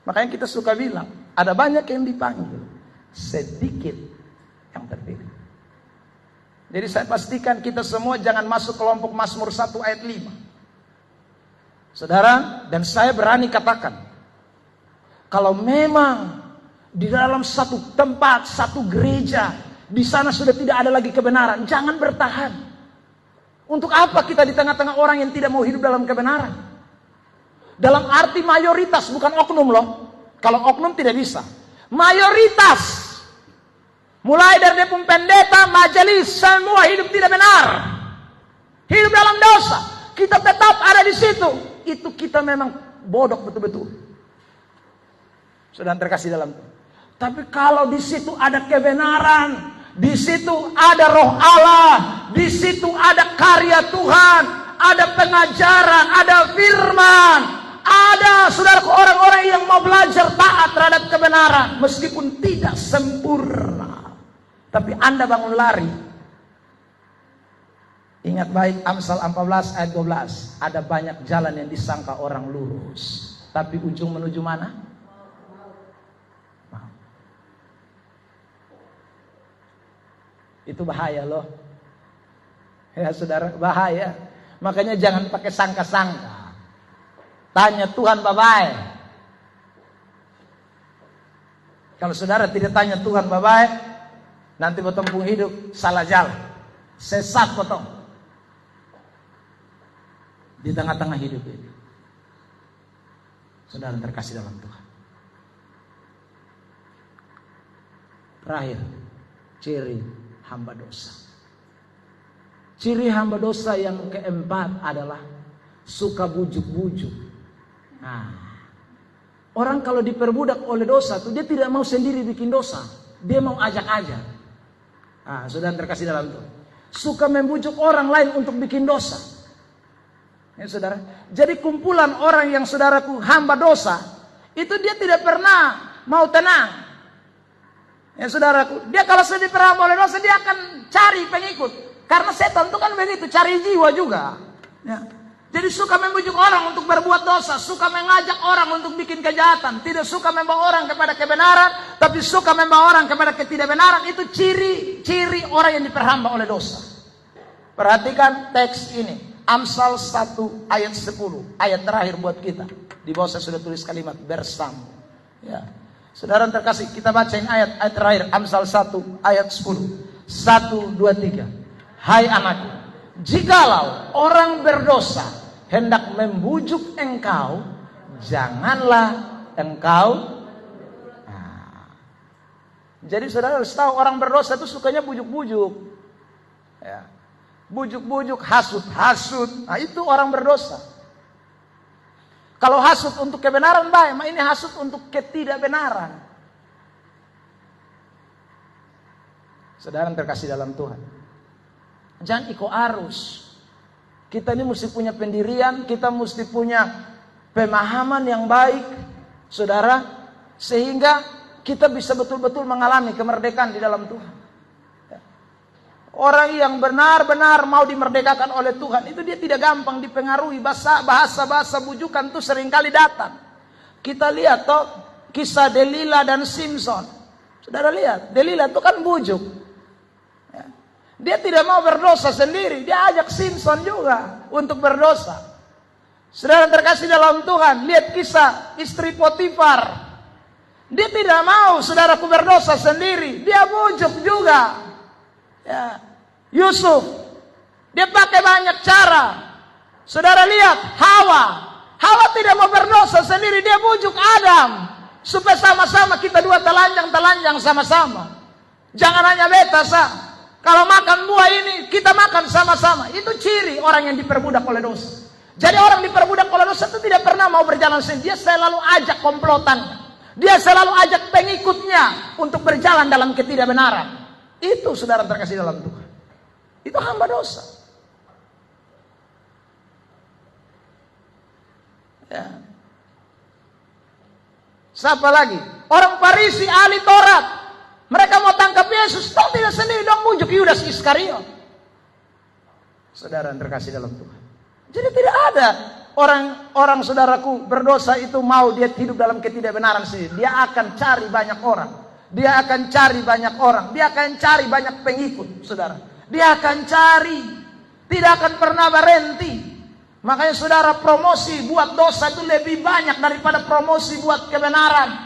Makanya kita suka bilang, ada banyak yang dipanggil, sedikit yang terpilih. Jadi saya pastikan kita semua jangan masuk kelompok Mazmur 1 ayat 5. Saudara, dan saya berani katakan, kalau memang di dalam satu tempat, satu gereja, di sana sudah tidak ada lagi kebenaran, jangan bertahan. Untuk apa kita di tengah-tengah orang yang tidak mau hidup dalam kebenaran? Dalam arti mayoritas, bukan oknum loh. Kalau oknum tidak bisa. Mayoritas. Mulai dari dia pun pendeta, majelis, semua hidup tidak benar. Hidup dalam dosa. Kita tetap ada di situ. Itu kita memang bodoh betul-betul. Saudara terkasih dalam Tuhan. Tapi kalau di situ ada kebenaran, di situ ada roh Allah, di situ ada karya Tuhan, ada pengajaran, ada firman, ada saudaraku orang-orang yang mau belajar taat terhadap kebenaran meskipun tidak sempurna. Tapi Anda bangun lari. Ingat baik Amsal 14 ayat 12. Ada banyak jalan yang disangka orang lurus, tapi ujung menuju mana? Maut. Itu bahaya loh. Ya saudara, bahaya. Makanya jangan pakai sangka-sangka. Tanya Tuhan baik-baik. Kalau saudara tidak tanya Tuhan baik-baik, nanti bertempung hidup salah jalan, sesat potong di tengah-tengah hidup ini. Saudara terkasih dalam Tuhan. Terakhir, ciri hamba dosa. Ciri hamba dosa yang keempat adalah suka bujuk-bujuk. Nah, orang kalau diperbudak oleh dosa tuh dia tidak mau sendiri bikin dosa, dia mau ajak-ajak. Nah, saudara terkasih dalam Tuhan. Suka membujuk orang lain untuk bikin dosa. Ya saudara. Jadi kumpulan orang yang saudaraku hamba dosa, itu dia tidak pernah mau tenang. Ya saudaraku, dia kalau sudah diperhamba oleh dosa dia akan cari pengikut. Karena setan itu kan begitu, cari jiwa juga. Ya. Jadi suka membujuk orang untuk berbuat dosa, suka mengajak orang untuk bikin kejahatan, tidak suka membawa orang kepada kebenaran, tapi suka membawa orang kepada ketidakbenaran. Itu ciri orang yang diperhamba oleh dosa. Perhatikan teks ini, Amsal 1 ayat 10, ayat terakhir buat kita. Di bawah saya sudah tulis kalimat bersama. Ya. Saudara terkasih, kita bacain ayat terakhir, Amsal 1 ayat 10. 1, 2, 3. Hai anakku, jikalau orang berdosa hendak membujuk engkau, janganlah engkau. Nah. Jadi saudara harus tahu orang berdosa itu sukanya bujuk-bujuk. Ya. Bujuk-bujuk, hasut-hasut. Nah itu orang berdosa. Kalau hasut untuk kebenaran baik, ini hasut untuk ketidakbenaran. Saudara terkasih dalam Tuhan, jangan ikut arus. Kita ini mesti punya pendirian, kita mesti punya pemahaman yang baik, saudara, sehingga kita bisa betul-betul mengalami kemerdekaan di dalam Tuhan. Orang yang benar-benar mau dimerdekakan oleh Tuhan, itu dia tidak gampang dipengaruhi bahasa-bahasa bujukan itu seringkali datang. Kita lihat toh kisah Delila dan Simpson. Saudara lihat, Delila itu kan bujuk. Ya. Dia tidak mau berdosa sendiri, dia ajak Simpson juga untuk berdosa. Saudara terkasih dalam Tuhan, lihat kisah istri Potifar. Dia tidak mau saudaraku berdosa sendiri, dia bujuk juga. Ya. Yusuf, dia pakai banyak cara. Saudara lihat Hawa tidak mau berdosa sendiri, dia bujuk Adam supaya sama-sama kita dua telanjang sama-sama. Jangan hanya beta kalau makan buah ini kita makan sama-sama. Itu ciri orang yang diperbudak oleh dosa. Jadi orang diperbudak oleh dosa itu tidak pernah mau berjalan sendiri, dia selalu ajak komplotannya. Dia selalu ajak pengikutnya untuk berjalan dalam ketidakbenaran. Itu saudara terkasih dalam Tuhan. Itu hamba dosa. Ya. Siapa lagi? Orang Farisi, ahli Taurat. Mereka mau tangkap Yesus, toh tidak sendiri dong, bujuk Yudas Iskariot. Saudara terkasih dalam Tuhan. Jadi tidak ada orang saudaraku berdosa itu mau dia hidup dalam ketidakbenaran sendiri. Dia akan cari banyak orang. Dia akan cari banyak orang. Dia akan cari banyak pengikut, saudara. Dia akan cari, tidak akan pernah berhenti. Makanya saudara, promosi buat dosa itu lebih banyak daripada promosi buat kebenaran.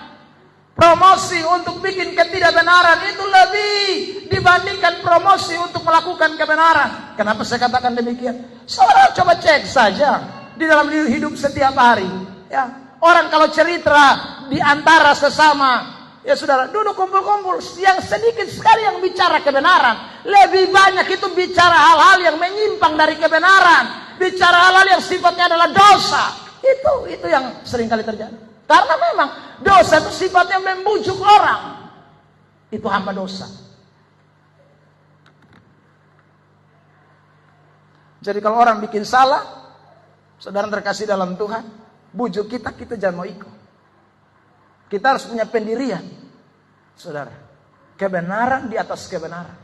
Promosi untuk bikin ketidakbenaran itu lebih dibandingkan promosi untuk melakukan kebenaran. Kenapa saya katakan demikian? Saudara coba cek saja di dalam hidup setiap hari. Ya, orang kalau cerita di antara sesama Ya saudara, duduk kumpul-kumpul, yang sedikit sekali yang bicara kebenaran. Lebih banyak itu bicara hal-hal yang menyimpang dari kebenaran. Bicara hal-hal yang sifatnya adalah dosa. Itu yang sering kali terjadi. Karena memang dosa itu sifatnya membujuk orang. Itu hamba dosa. Jadi kalau orang bikin salah, saudara terkasih dalam Tuhan, bujuk kita jangan mau ikut. Kita harus punya pendirian, saudara. Kebenaran di atas kebenaran.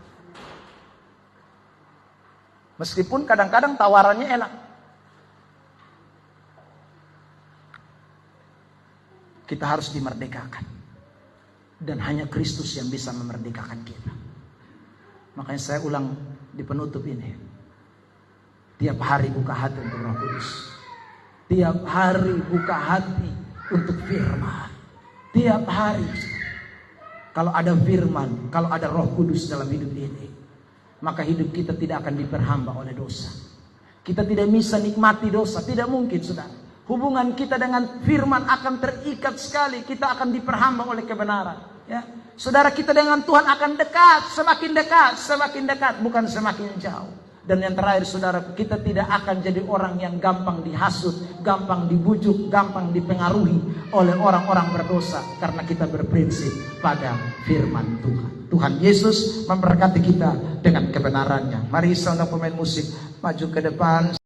Meskipun kadang-kadang tawarannya enak. Kita harus dimerdekakan. Dan hanya Kristus yang bisa memerdekakan kita. Makanya saya ulang di penutup ini. Tiap hari buka hati untuk Roh Kudus. Tiap hari buka hati untuk firman. Tiap hari. Kalau ada firman, kalau ada Roh Kudus dalam hidup ini, maka hidup kita tidak akan diperhamba oleh dosa. Kita tidak bisa nikmati dosa, tidak mungkin, saudara. Hubungan kita dengan firman akan terikat sekali. Kita akan diperhamba oleh kebenaran. Ya, saudara, kita dengan Tuhan akan dekat, semakin dekat, bukan semakin jauh. Dan yang terakhir, saudara, kita tidak akan jadi orang yang gampang dihasut, gampang dibujuk, gampang dipengaruhi oleh orang-orang berdosa. Karena kita berprinsip pada firman Tuhan. Tuhan Yesus memberkati kita dengan kebenarannya. Mari saudara pemain musik maju ke depan.